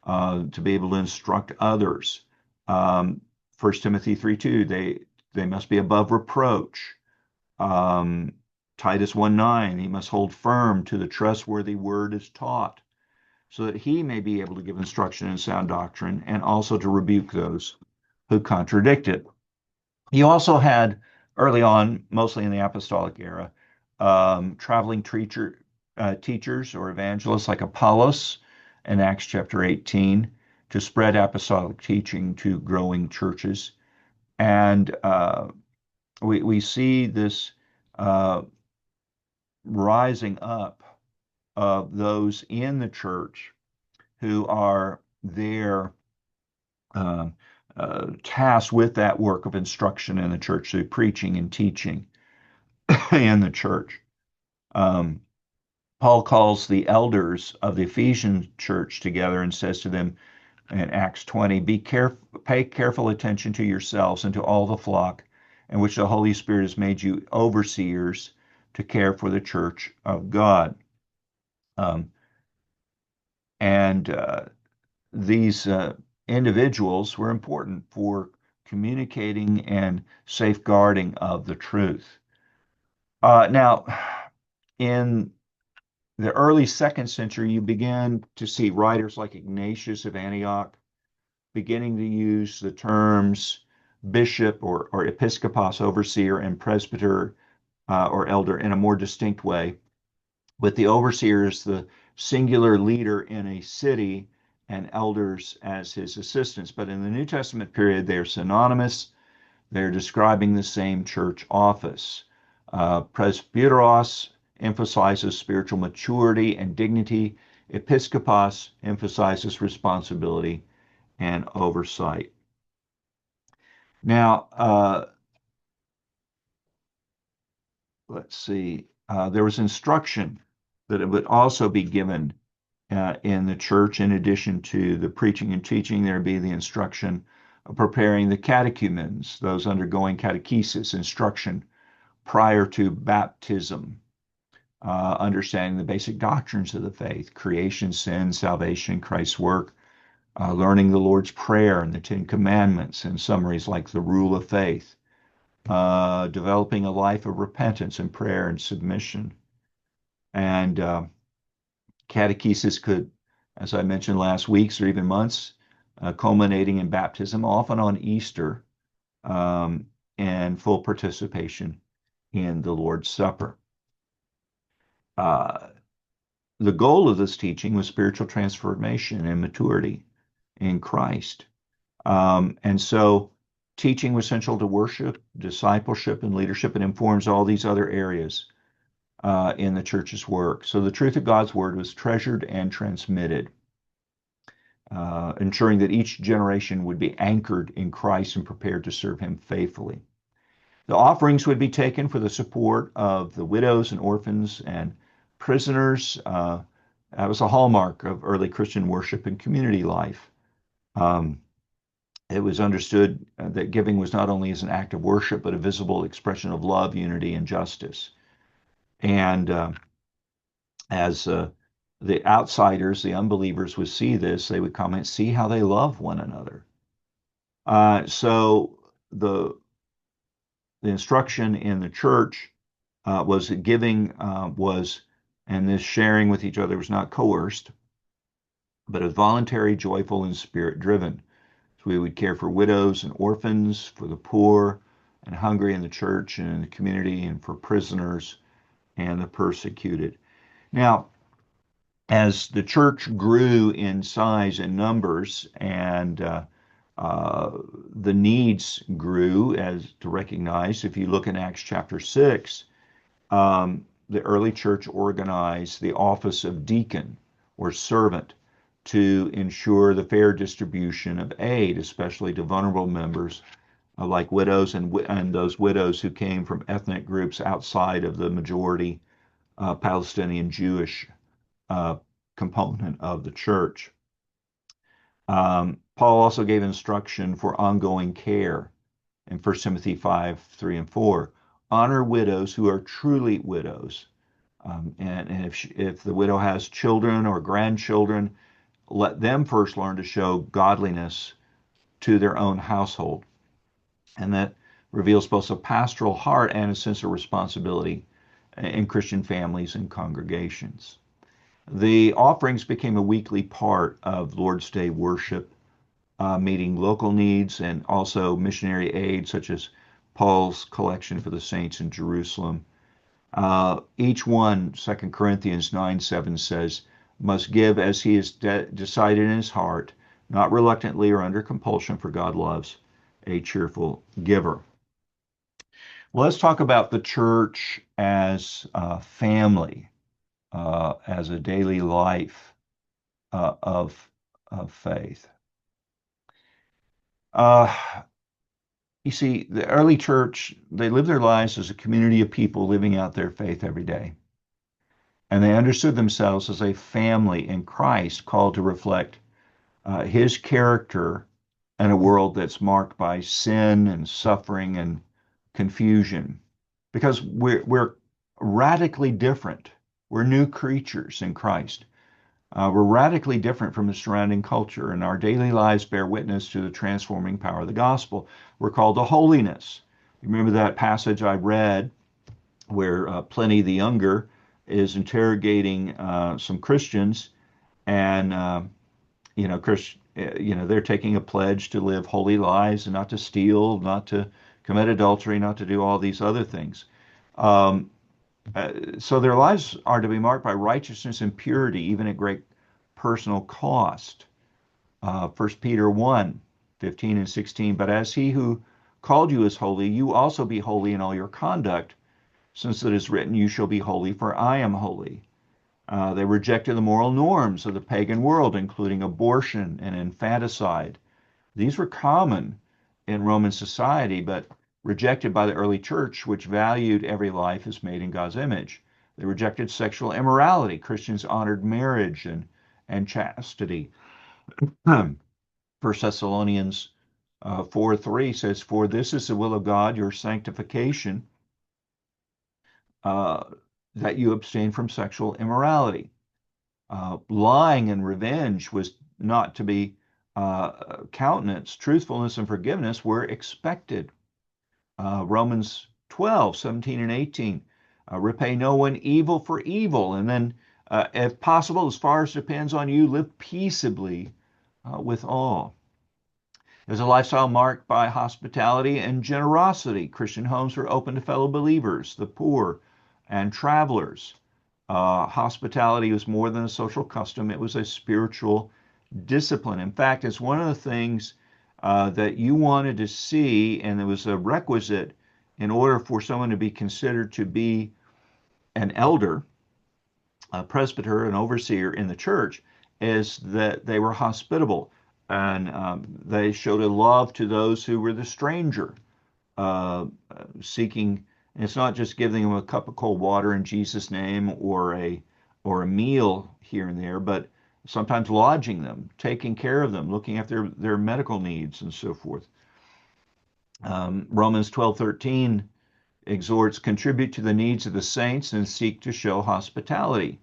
to be able to instruct others. 1 Timothy 3:2, they must be above reproach. Titus 1:9, he must hold firm to the trustworthy word as taught, so that he may be able to give instruction in sound doctrine and also to rebuke those who contradict it. You also had early on, mostly in the apostolic era, traveling teachers or evangelists like Apollos in Acts chapter 18 to spread apostolic teaching to growing churches. And we see this rising up of those in the church who are there tasked with that work of instruction in the church through preaching and teaching in the church. Um, Paul calls the elders of the Ephesian church together and says to them in Acts 20, pay careful attention to yourselves and to all the flock in which the Holy Spirit has made you overseers to care for the church of God. Um, and these individuals were important for communicating and safeguarding of the truth. Now, in the early second century, you began to see writers like Ignatius of Antioch beginning to use the terms bishop or episkopos, overseer, and presbyter or elder in a more distinct way, with the overseer as the singular leader in a city and elders as his assistants. But in the New Testament period, they're synonymous. They're describing the same church office. Presbyteros emphasizes spiritual maturity and dignity. Episkopos emphasizes responsibility and oversight. Now, let's see. There was instruction that it would also be given in the church, in addition to the preaching and teaching. There'd be the instruction of preparing the catechumens, those undergoing catechesis, instruction prior to baptism, understanding the basic doctrines of the faith: creation, sin, salvation, Christ's work, learning the Lord's Prayer and the Ten Commandments, and summaries like the Rule of Faith, developing a life of repentance and prayer and submission. And catechesis could, as I mentioned, last weeks or even months, culminating in baptism, often on Easter, and full participation in the Lord's Supper. Uh, the goal of this teaching was spiritual transformation and maturity in Christ. And so teaching was central to worship, discipleship, and leadership, and informs all these other areas in the church's work. So the truth of God's word was treasured and transmitted, ensuring that each generation would be anchored in Christ and prepared to serve him faithfully. The offerings would be taken for the support of the widows and orphans and prisoners. That was a hallmark of early Christian worship and community life. It was understood that giving was not only as an act of worship, but a visible expression of love, unity, and justice. And as the outsiders, the unbelievers, would see this, they would comment, see how they love one another. So the instruction in the church was that giving and this sharing with each other was not coerced, but a voluntary, joyful, and spirit-driven. So we would care for widows and orphans, for the poor and hungry in the church and in the community, and for prisoners and the persecuted. Now, as the church grew in size and numbers, and the needs grew as to recognize, if you look in Acts chapter 6, the early church organized the office of deacon or servant to ensure the fair distribution of aid, especially to vulnerable members like widows and those widows who came from ethnic groups outside of the majority Palestinian Jewish component of the church. Paul also gave instruction for ongoing care in 1 Timothy 5:3 and 4. Honor widows who are truly widows. And if the widow has children or grandchildren, let them first learn to show godliness to their own household. And that reveals both a pastoral heart and a sense of responsibility in Christian families and congregations. The offerings became a weekly part of Lord's Day worship, meeting local needs and also missionary aid, such as Paul's collection for the saints in Jerusalem. Each one, 2 Corinthians 9:7 says, must give as he has decided in his heart, not reluctantly or under compulsion, for God loves a cheerful giver. Well, let's talk about the church as a family, as a daily life of faith. Uh, you see, the early church, they lived their lives as a community of people living out their faith every day. And they understood themselves as a family in Christ called to reflect his character in a world that's marked by sin and suffering and confusion. Because we're radically different. We're new creatures in Christ. We're radically different from the surrounding culture, and our daily lives bear witness to the transforming power of the gospel. We're called to holiness. You remember that passage I read where Pliny the Younger is interrogating some Christians, and they're taking a pledge to live holy lives and not to steal, not to commit adultery, not to do all these other things. Um, so their lives are to be marked by righteousness and purity, even at great personal cost. 1 Peter 1, 15 and 16. But as he who called you is holy, you also be holy in all your conduct, since it is written, you shall be holy, for I am holy. They rejected the moral norms of the pagan world, including abortion and infanticide. These were common in Roman society, but rejected by the early church, which valued every life as made in God's image. They rejected sexual immorality. Christians honored marriage and chastity. First Thessalonians 4:3 says, "For this is the will of God, your sanctification, uh, that you abstain from sexual immorality." Lying and revenge was not to be countenanced. Truthfulness and forgiveness were expected. Romans 12:17 and 18. Repay no one evil for evil. And then, if possible, as far as depends on you, live peaceably with all. There's a lifestyle marked by hospitality and generosity. Christian homes were open to fellow believers, the poor, and travelers. Hospitality was more than a social custom, it was a spiritual discipline. In fact, it's one of the things that you wanted to see, and it was a requisite in order for someone to be considered to be an elder, a presbyter, an overseer in the church, is that they were hospitable and they showed a love to those who were the stranger, uh, seeking. And it's not just giving them a cup of cold water in Jesus' name or a meal here and there, but sometimes lodging them, taking care of them, looking after their medical needs, and so forth. Romans 12:13 exhorts, contribute to the needs of the saints and seek to show hospitality.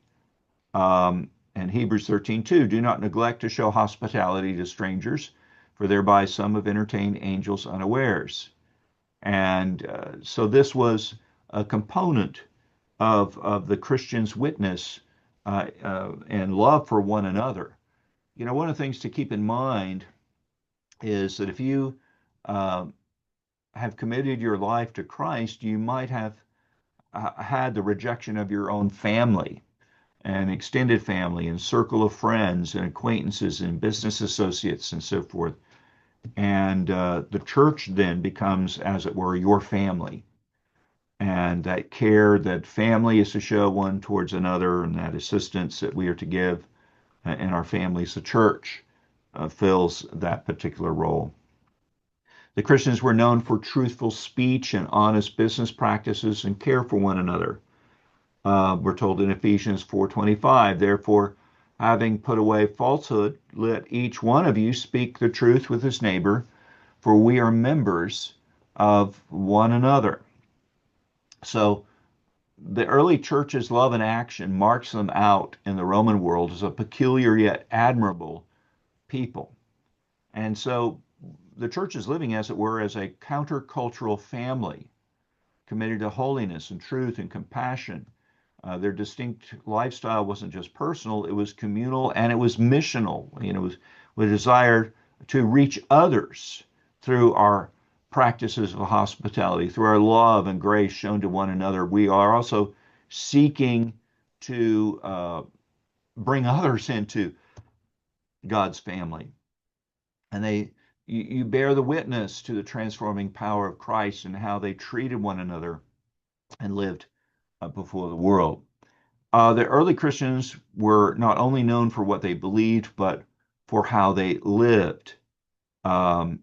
And Hebrews 13:2, do not neglect to show hospitality to strangers, for thereby some have entertained angels unawares. And so this was a component of the Christian's witness and love for one another. One of the things to keep in mind is that if you uh, have committed your life to Christ, you might have had the rejection of your own family and extended family and circle of friends and acquaintances and business associates and so forth. And the church then becomes, as it were, your family. And that care that family is to show one towards another, and that assistance that we are to give in our families, the church fills that particular role. The Christians were known for truthful speech and honest business practices and care for one another. We're told in Ephesians 4:25, therefore, having put away falsehood, let each one of you speak the truth with his neighbor, for we are members of one another. So the early church's love and action marks them out in the Roman world as a peculiar yet admirable people. And so the church is living, as it were, as a countercultural family committed to holiness and truth and compassion. Their distinct lifestyle wasn't just personal, it was communal and it was missional. It was with a desire to reach others through our practices of hospitality, through our love and grace shown to one another. We are also seeking to bring others into God's family. And you bear the witness to the transforming power of Christ and how they treated one another and lived before the world. The early Christians were not only known for what they believed, but for how they lived. Um,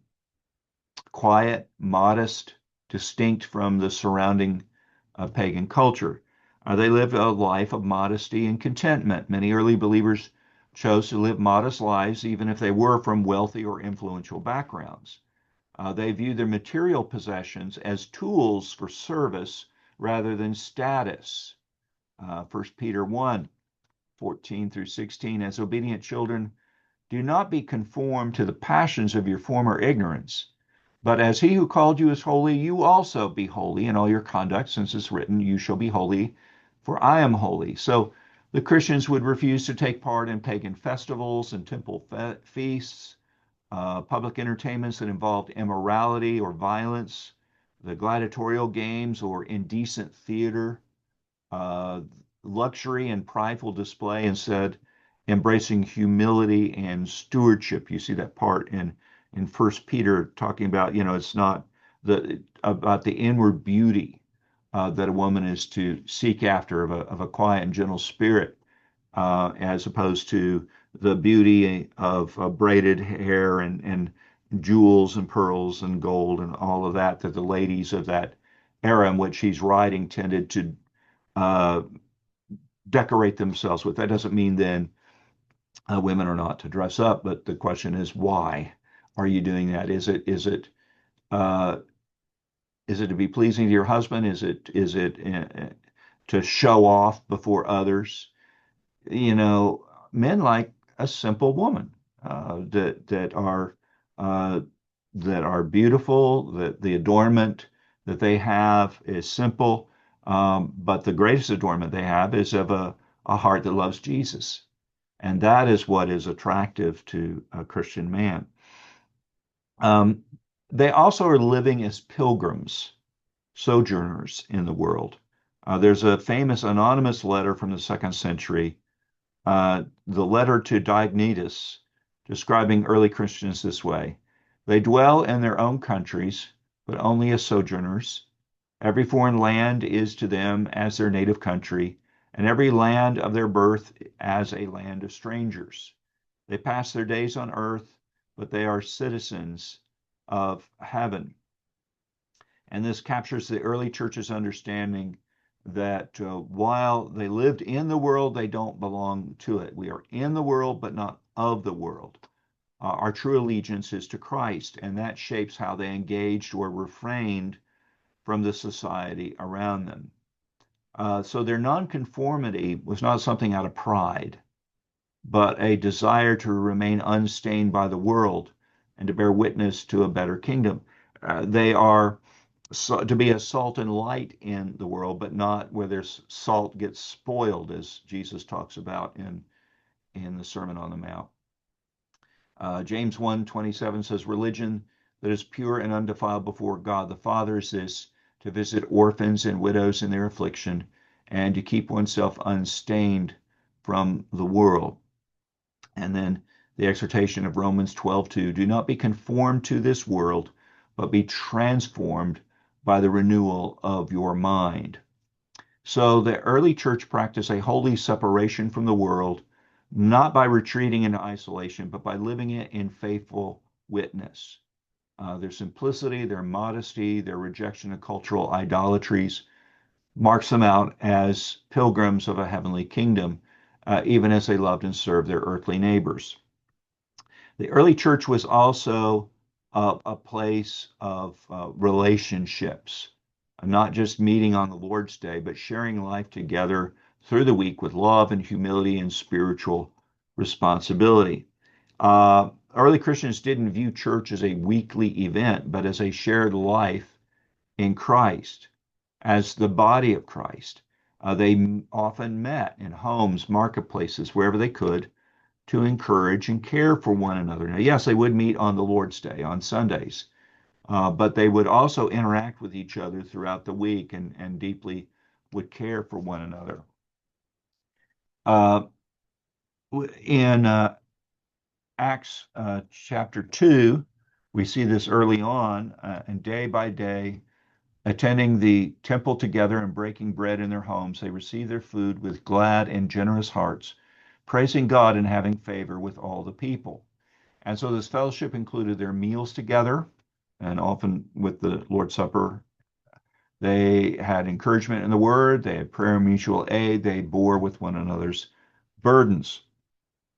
quiet, modest, distinct from the surrounding pagan culture. They lived a life of modesty and contentment. Many early believers chose to live modest lives, even if they were from wealthy or influential backgrounds. They viewed their material possessions as tools for service rather than status. 1 Peter 1:14 through 16, as obedient children, do not be conformed to the passions of your former ignorance, but as he who called you is holy, you also be holy in all your conduct, since it's written, you shall be holy, for I am holy. So the Christians would refuse to take part in pagan festivals and temple feasts, public entertainments that involved immorality or violence, the gladiatorial games or indecent theater, uh, luxury and prideful display, instead embracing humility and stewardship. You see that part in First Peter talking about, it's not about the inward beauty that a woman is to seek after of a quiet and gentle spirit, as opposed to the beauty of braided hair and jewels and pearls and gold and all of that the ladies of that era in which he's writing tended to uh, decorate themselves with. That doesn't mean then women are not to dress up, but the question is, why are you doing that? Uh, is it to be pleasing to your husband? Is it to show off before others? Men like a simple woman uh, that are beautiful. That the adornment that they have is simple, but the greatest adornment they have is of a heart that loves Jesus, and that is what is attractive to a Christian man. Um, they also are living as pilgrims, sojourners in the world. There's a famous anonymous letter from the second century, the letter to Diognetus, describing early Christians this way: they dwell in their own countries, but only as sojourners. Every foreign land is to them as their native country, and every land of their birth as a land of strangers. They pass their days on earth, but they are citizens of heaven. And this captures the early church's understanding that while they lived in the world, they don't belong to it. We are in the world, but not of the world. Our true allegiance is to Christ, and that shapes how they engaged or refrained from the society around them. So their nonconformity was not something out of pride, but a desire to remain unstained by the world and to bear witness to a better kingdom. They are to be a salt and light in the world, but not where their salt gets spoiled, as Jesus talks about in the Sermon on the Mount. James 1:27 says, religion that is pure and undefiled before God the Father is this, to visit orphans and widows in their affliction, and to keep oneself unstained from the world. And then the exhortation of Romans 12:2, do not be conformed to this world, but be transformed by the renewal of your mind. So the early church practiced a holy separation from the world, not by retreating into isolation, but by living it in faithful witness. Their simplicity, their modesty, their rejection of cultural idolatries marks them out as pilgrims of a heavenly kingdom, even as they loved and served their earthly neighbors. The early church was also a place of relationships, not just meeting on the Lord's Day, but sharing life together through the week with love and humility and spiritual responsibility. Early Christians didn't view church as a weekly event, but as a shared life in Christ, as the body of Christ. They often met in homes, marketplaces, wherever they could, to encourage and care for one another. Now, yes, they would meet on the Lord's Day, on Sundays, but they would also interact with each other throughout the week and deeply would care for one another. In Acts chapter 2, we see this early on, and day by day, attending the temple together and breaking bread in their homes, they received their food with glad and generous hearts, praising God and having favor with all the people. And so this fellowship included their meals together, and often with the Lord's Supper, they had encouragement in the word, they had prayer and mutual aid, they bore with one another's burdens.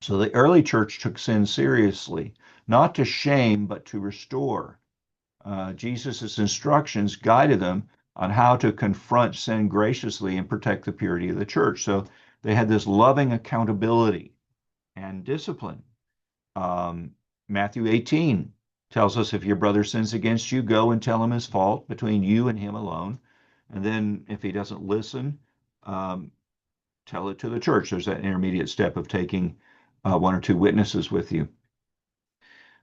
So the early church took sin seriously, not to shame, but to restore. Jesus' instructions guided them on how to confront sin graciously and protect the purity of the church. So they had this loving accountability and discipline. Um, Matthew 18 tells us if your brother sins against you, go and tell him his fault between you and him alone. And then if he doesn't listen, um, tell it to the church. There's that intermediate step of taking one or two witnesses with you.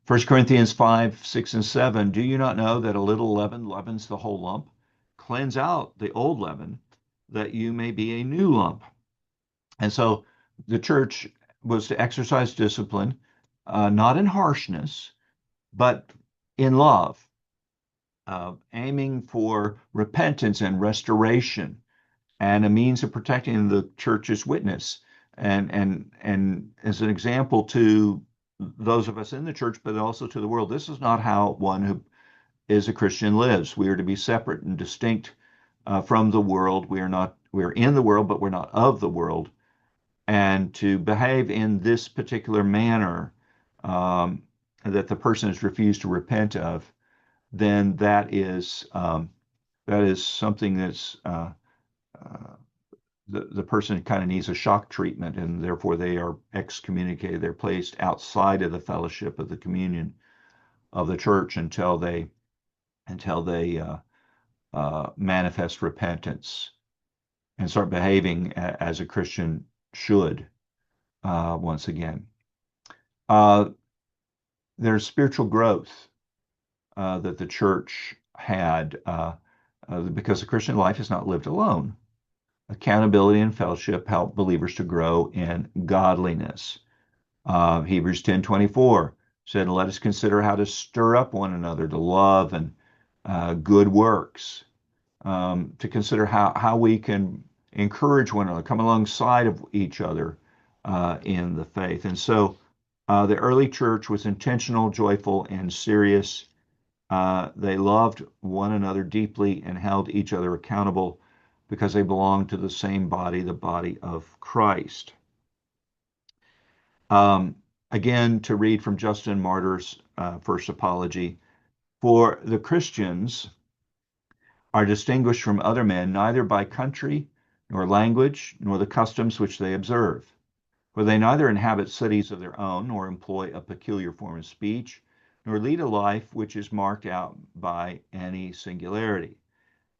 1 Corinthians 5, 6, and 7. Do you not know that a little leaven leavens the whole lump? Cleanse out the old leaven, that you may be a new lump. And so the church was to exercise discipline, not in harshness, but in love, aiming for repentance and restoration, and a means of protecting the church's witness, and as an example to those of us in the church, but also to the world. This is not how one who is a Christian lives. We are to be separate and distinct from the world. We're in the world, but we're not of the world. And to behave in this particular manner that the person has refused to repent of, then that is something that's uh, the person kind of needs a shock treatment, and therefore they are excommunicated. They're placed outside of the fellowship of the communion of the church until they manifest repentance and start behaving as a Christian should. Once again, uh, there's spiritual growth that the church had because the Christian life is not lived alone. Accountability and fellowship help believers to grow in godliness. Hebrews 10:24 said, "Let us consider how to stir up one another to love and good works." To consider how we can encourage one another, come alongside of each other in the faith. And so the early church was intentional, joyful, and serious. They loved one another deeply and held each other accountable because they belonged to the same body, the body of Christ. Um, Again, to read from Justin Martyr's first apology, for the Christians are distinguished from other men neither by country, nor language, nor the customs which they observe. For they neither inhabit cities of their own, nor employ a peculiar form of speech, nor lead a life which is marked out by any singularity.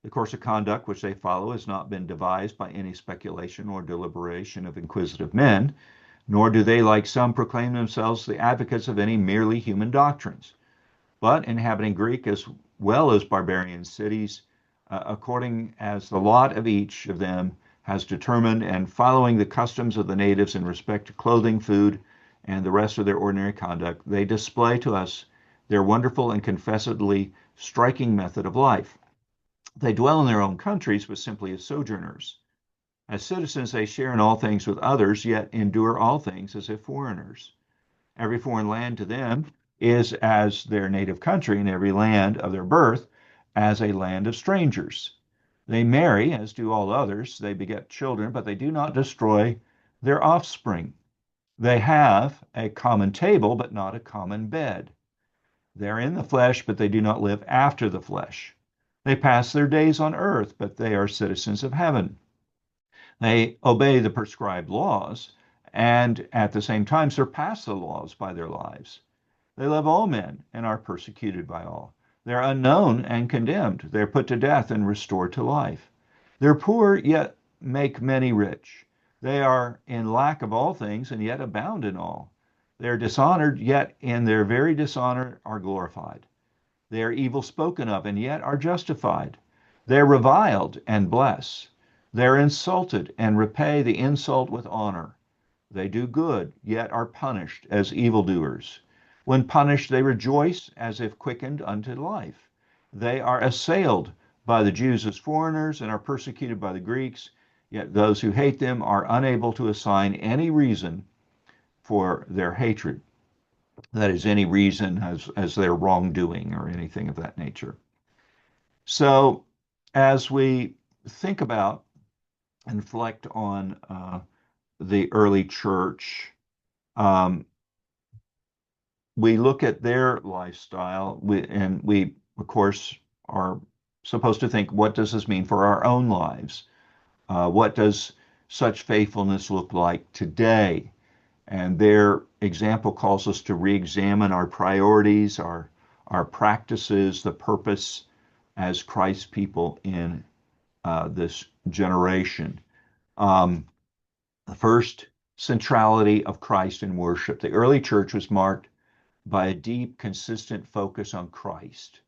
The course of conduct which they follow has not been devised by any speculation or deliberation of inquisitive men, nor do they, like some, proclaim themselves the advocates of any merely human doctrines, but inhabiting Greek as well as barbarian cities, according as the lot of each of them has determined, and following the customs of the natives in respect to clothing, food, and the rest of their ordinary conduct, they display to us their wonderful and confessedly striking method of life. They dwell in their own countries, but simply as sojourners. As citizens, they share in all things with others, yet endure all things as if foreigners. Every foreign land to them is as their native country, and every land of their birth as a land of strangers. They marry, as do all others. They beget children, but they do not destroy their offspring. They have a common table, but not a common bed. They are in the flesh, but they do not live after the flesh. They pass their days on earth, but they are citizens of heaven. They obey the prescribed laws and at the same time surpass the laws by their lives. They love all men and are persecuted by all. They're unknown and condemned. They're put to death and restored to life. They're poor, yet make many rich. They are in lack of all things and yet abound in all. They are dishonored, yet in their very dishonor are glorified. They are evil spoken of and yet are justified. They are reviled and bless. They are insulted and repay the insult with honor. They do good, yet are punished as evildoers. When punished, they rejoice as if quickened unto life. They are assailed by the Jews as foreigners and are persecuted by the Greeks, yet those who hate them are unable to assign any reason for their hatred. that is any reason as their wrongdoing or anything of that nature. So as we think about and reflect on the early church, um, we look at their lifestyle, and we, of course, are supposed to think, what does this mean for our own lives? What does such faithfulness look like today? And their example calls us to re-examine our priorities, our practices, the purpose as Christ's people in this generation. The first, centrality of Christ in worship. The early church was marked by a deep, consistent focus on Christ.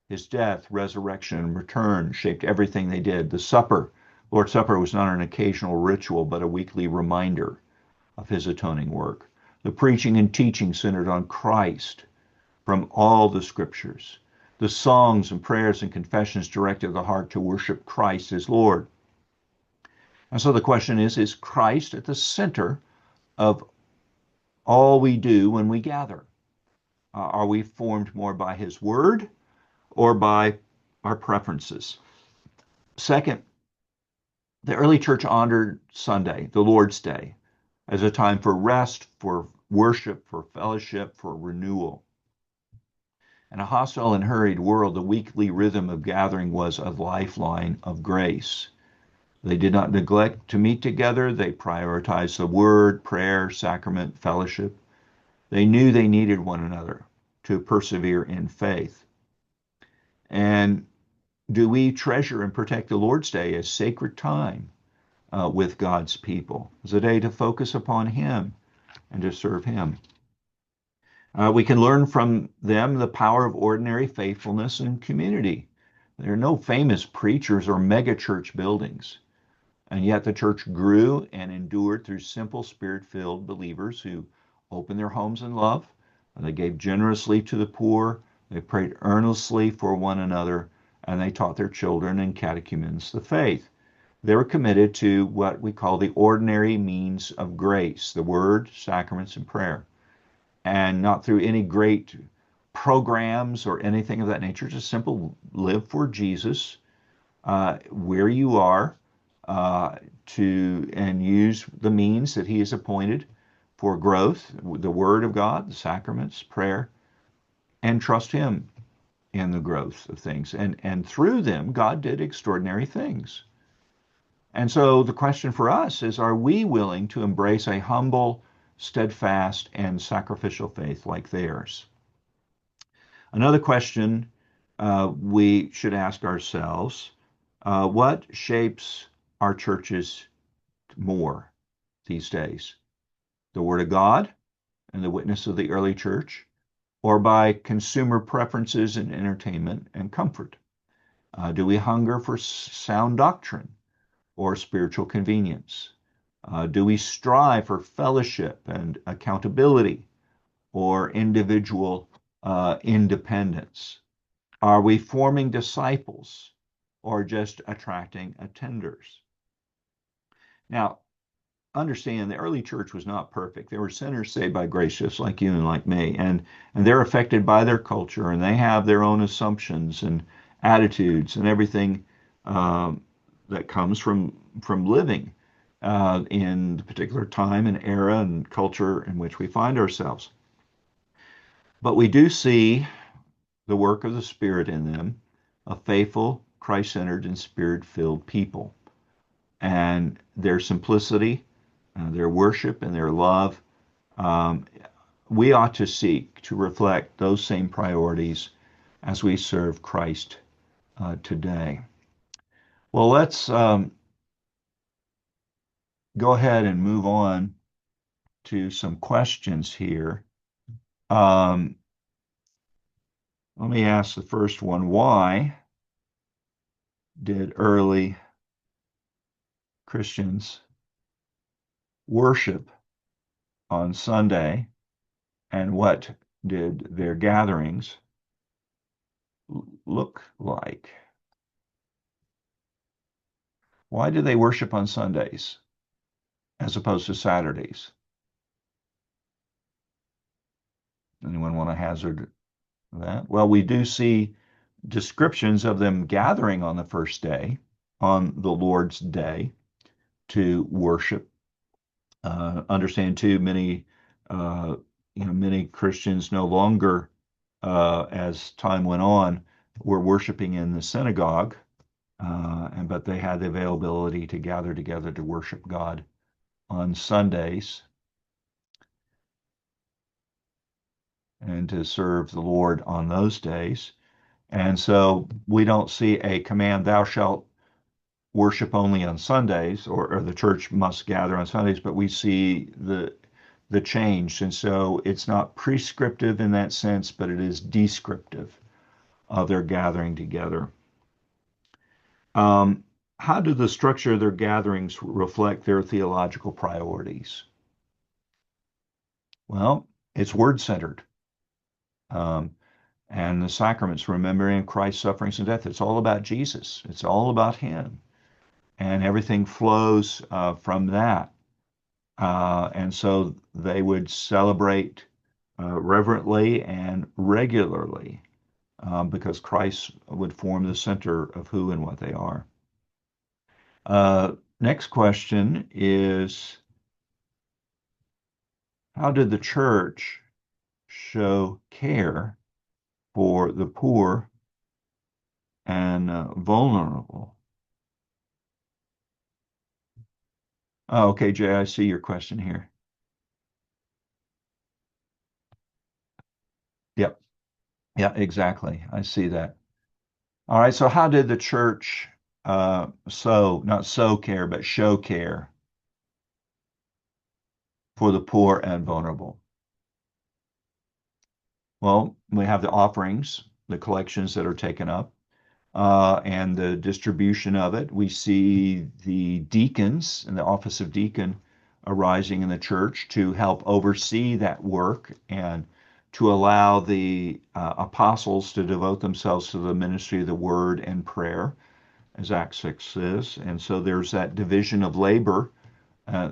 His death, resurrection, and return shaped everything they did. The supper, Lord's Supper, was not an occasional ritual, but a weekly reminder of his atoning work. The preaching and teaching centered on Christ from all the scriptures. The songs and prayers and confessions directed the heart to worship Christ as Lord. And so the question is Christ at the center of all we do when we gather? Are we formed more by his word or by our preferences? Second, the early church honored Sunday, the Lord's Day, as a time for rest, for worship, for fellowship, for renewal. In a hostile and hurried world, the weekly rhythm of gathering was a lifeline of grace. They did not neglect to meet together. They prioritized the word, prayer, sacrament, fellowship. They knew they needed one another to persevere in faith. And do we treasure and protect the Lord's Day as sacred time with God's people, as a day to focus upon him and to serve him? We can learn from them the power of ordinary faithfulness and community. There are no famous preachers or mega church buildings, and yet the church grew and endured through simple, spirit-filled believers who opened their homes in love, and they gave generously to the poor, they prayed earnestly for one another, and they taught their children and catechumens the faith. They were committed to what we call the ordinary means of grace, the word, sacraments, and prayer. And not through any great programs or anything of that nature, just simple live for Jesus where you are, and use the means that he has appointed for growth, the word of God, the sacraments, prayer, and trust him in the growth of things. And through them, God did extraordinary things. And so the question for us is, are we willing to embrace a humble, steadfast, and sacrificial faith like theirs? Another question we should ask ourselves, what shapes our churches more these days? The Word of God and the witness of the early church, or by consumer preferences in entertainment and comfort? Do we hunger for sound doctrine or spiritual convenience? Do we strive for fellowship and accountability or individual independence? Are we forming disciples or just attracting attenders? Now, understand the early church was not perfect. They were sinners saved by grace, just like you and like me. And they're affected by their culture, and they have their own assumptions and attitudes and everything that comes from living in the particular time and era and culture in which we find ourselves. But we do see the work of the Spirit in them, a faithful, Christ-centered, and Spirit-filled people. And their simplicity, their worship, and their love, we ought to seek to reflect those same priorities as we serve Christ today. Well, let's go ahead and move on to some questions here. Let me ask the first one. Why did early Christians worship on Sunday, and what did their gatherings look like? Why did they worship on Sundays as opposed to Saturdays? Anyone want to hazard that? Well, we do see descriptions of them gathering on the first day, on the Lord's day, to worship. Understand too, uh, many Christians no longer, as time went on, were worshiping in the synagogue, but they had the availability to gather together to worship God on Sundays and to serve the Lord on those days. And so we don't see a command, thou shalt worship only on Sundays, or the church must gather on Sundays, but we see the change. And so it's not prescriptive in that sense, but it is descriptive of their gathering together. Um, how do the structure of their gatherings reflect their theological priorities? Well, it's word-centered. Um, and the sacraments, remembering Christ's sufferings and death, it's all about Jesus. It's all about Him. And everything flows from that. And so they would celebrate reverently and regularly, because Christ would form the center of who and what they are. Next question is, how did the church show care for the poor and vulnerable? Oh, okay, Jay, I see your question here. Yep. Yeah, exactly. I see that. All right, so how did the church not sow care, but show care for the poor and vulnerable? Well, we have the offerings, the collections that are taken up, and the distribution of it. We see the deacons and the office of deacon arising in the church to help oversee that work and to allow the apostles to devote themselves to the ministry of the word and prayer, as Acts 6 says. And so there's that division of labor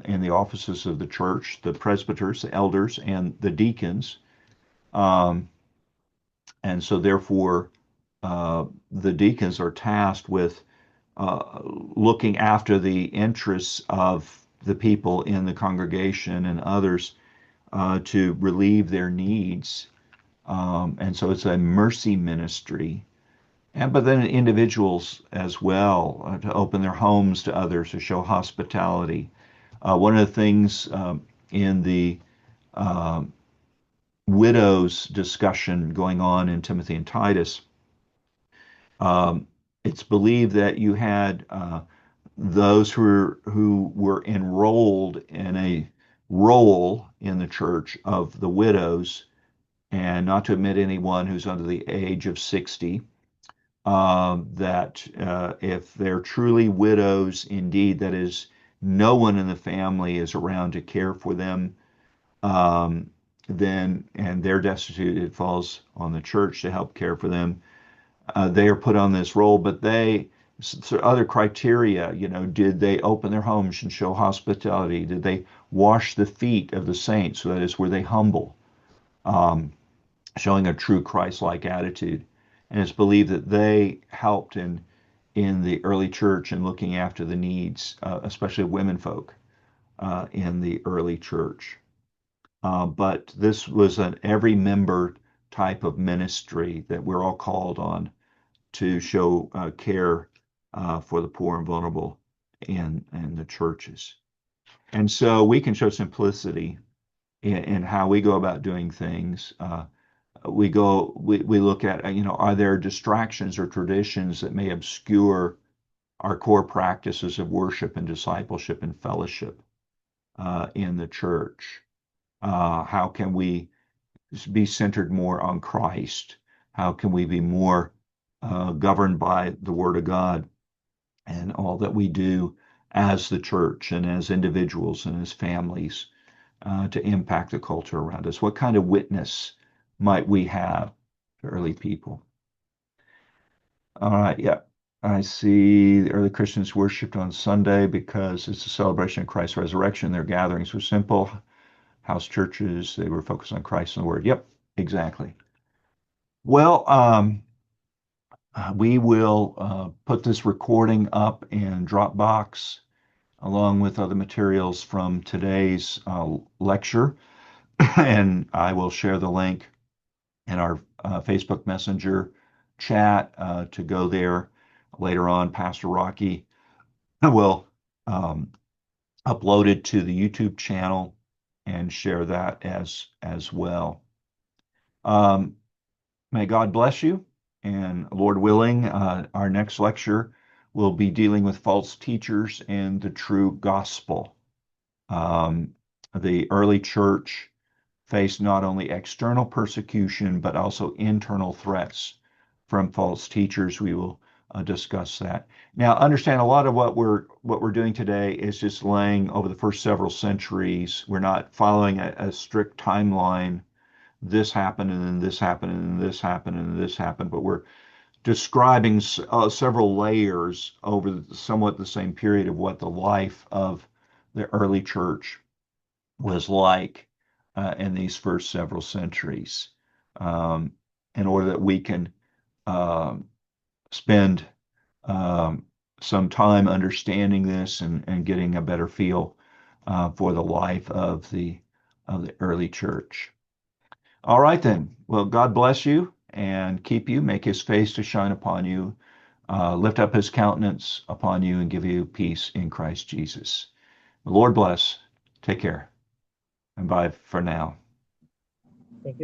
in the offices of the church, the presbyters, the elders, and the deacons. Um, and so therefore, the deacons are tasked with looking after the interests of the people in the congregation and others, to relieve their needs. And so it's a mercy ministry. But then individuals as well, to open their homes to others, to show hospitality. One of the things in the um, widows discussion going on in Timothy and Titus, um, it's believed that you had those who were enrolled in a role in the church of the widows, and not to admit anyone who's under the age of 60. That if they're truly widows indeed, that is, no one in the family is around to care for them, um, then, and they're destitute, it falls on the church to help care for them. They are put on this role, but so other criteria, did they open their homes and show hospitality? Did they wash the feet of the saints? So that is, were they humble? Um, Showing a true Christ-like attitude. And it's believed that they helped in the early church in looking after the needs, especially of women folk in the early church. But this was an every member type of ministry that we're all called on to show care for the poor and vulnerable in the churches. And so we can show simplicity in how we go about doing things. We look at, are there distractions or traditions that may obscure our core practices of worship and discipleship and fellowship in the church? How can we be centered more on Christ? How can we be more governed by the Word of God and all that we do as the church and as individuals and as families to impact the culture around us? What kind of witness might we have to early people? All right, yeah. I see the early Christians worshiped on Sunday because it's a celebration of Christ's resurrection. Their gatherings were simple. House churches, they were focused on Christ and the Word. Yep, exactly. Well, we will put this recording up in Dropbox along with other materials from today's lecture, and I will share the link in our Facebook Messenger chat to go there later on. Pastor Rocky will um, upload it to the YouTube channel and share that as well. Um, May God bless you, and Lord willing, our next lecture will be dealing with false teachers and the true gospel. Um, the early church faced not only external persecution, but also internal threats from false teachers. We will discuss that. Now, understand a lot of what we're doing today is just laying over the first several centuries. We're not following a strict timeline. This happened, and then this happened, and then this happened, and then this happened. But we're describing several layers over somewhat the same period of what the life of the early church was like in these first several centuries, um, in order that we can um, spend um, some time understanding this and getting a better feel for the life of the early church. All right then. Well, God bless you and keep you, make his face to shine upon you, lift up his countenance upon you, and give you peace in Christ Jesus. The Lord bless. Take care. And bye for now.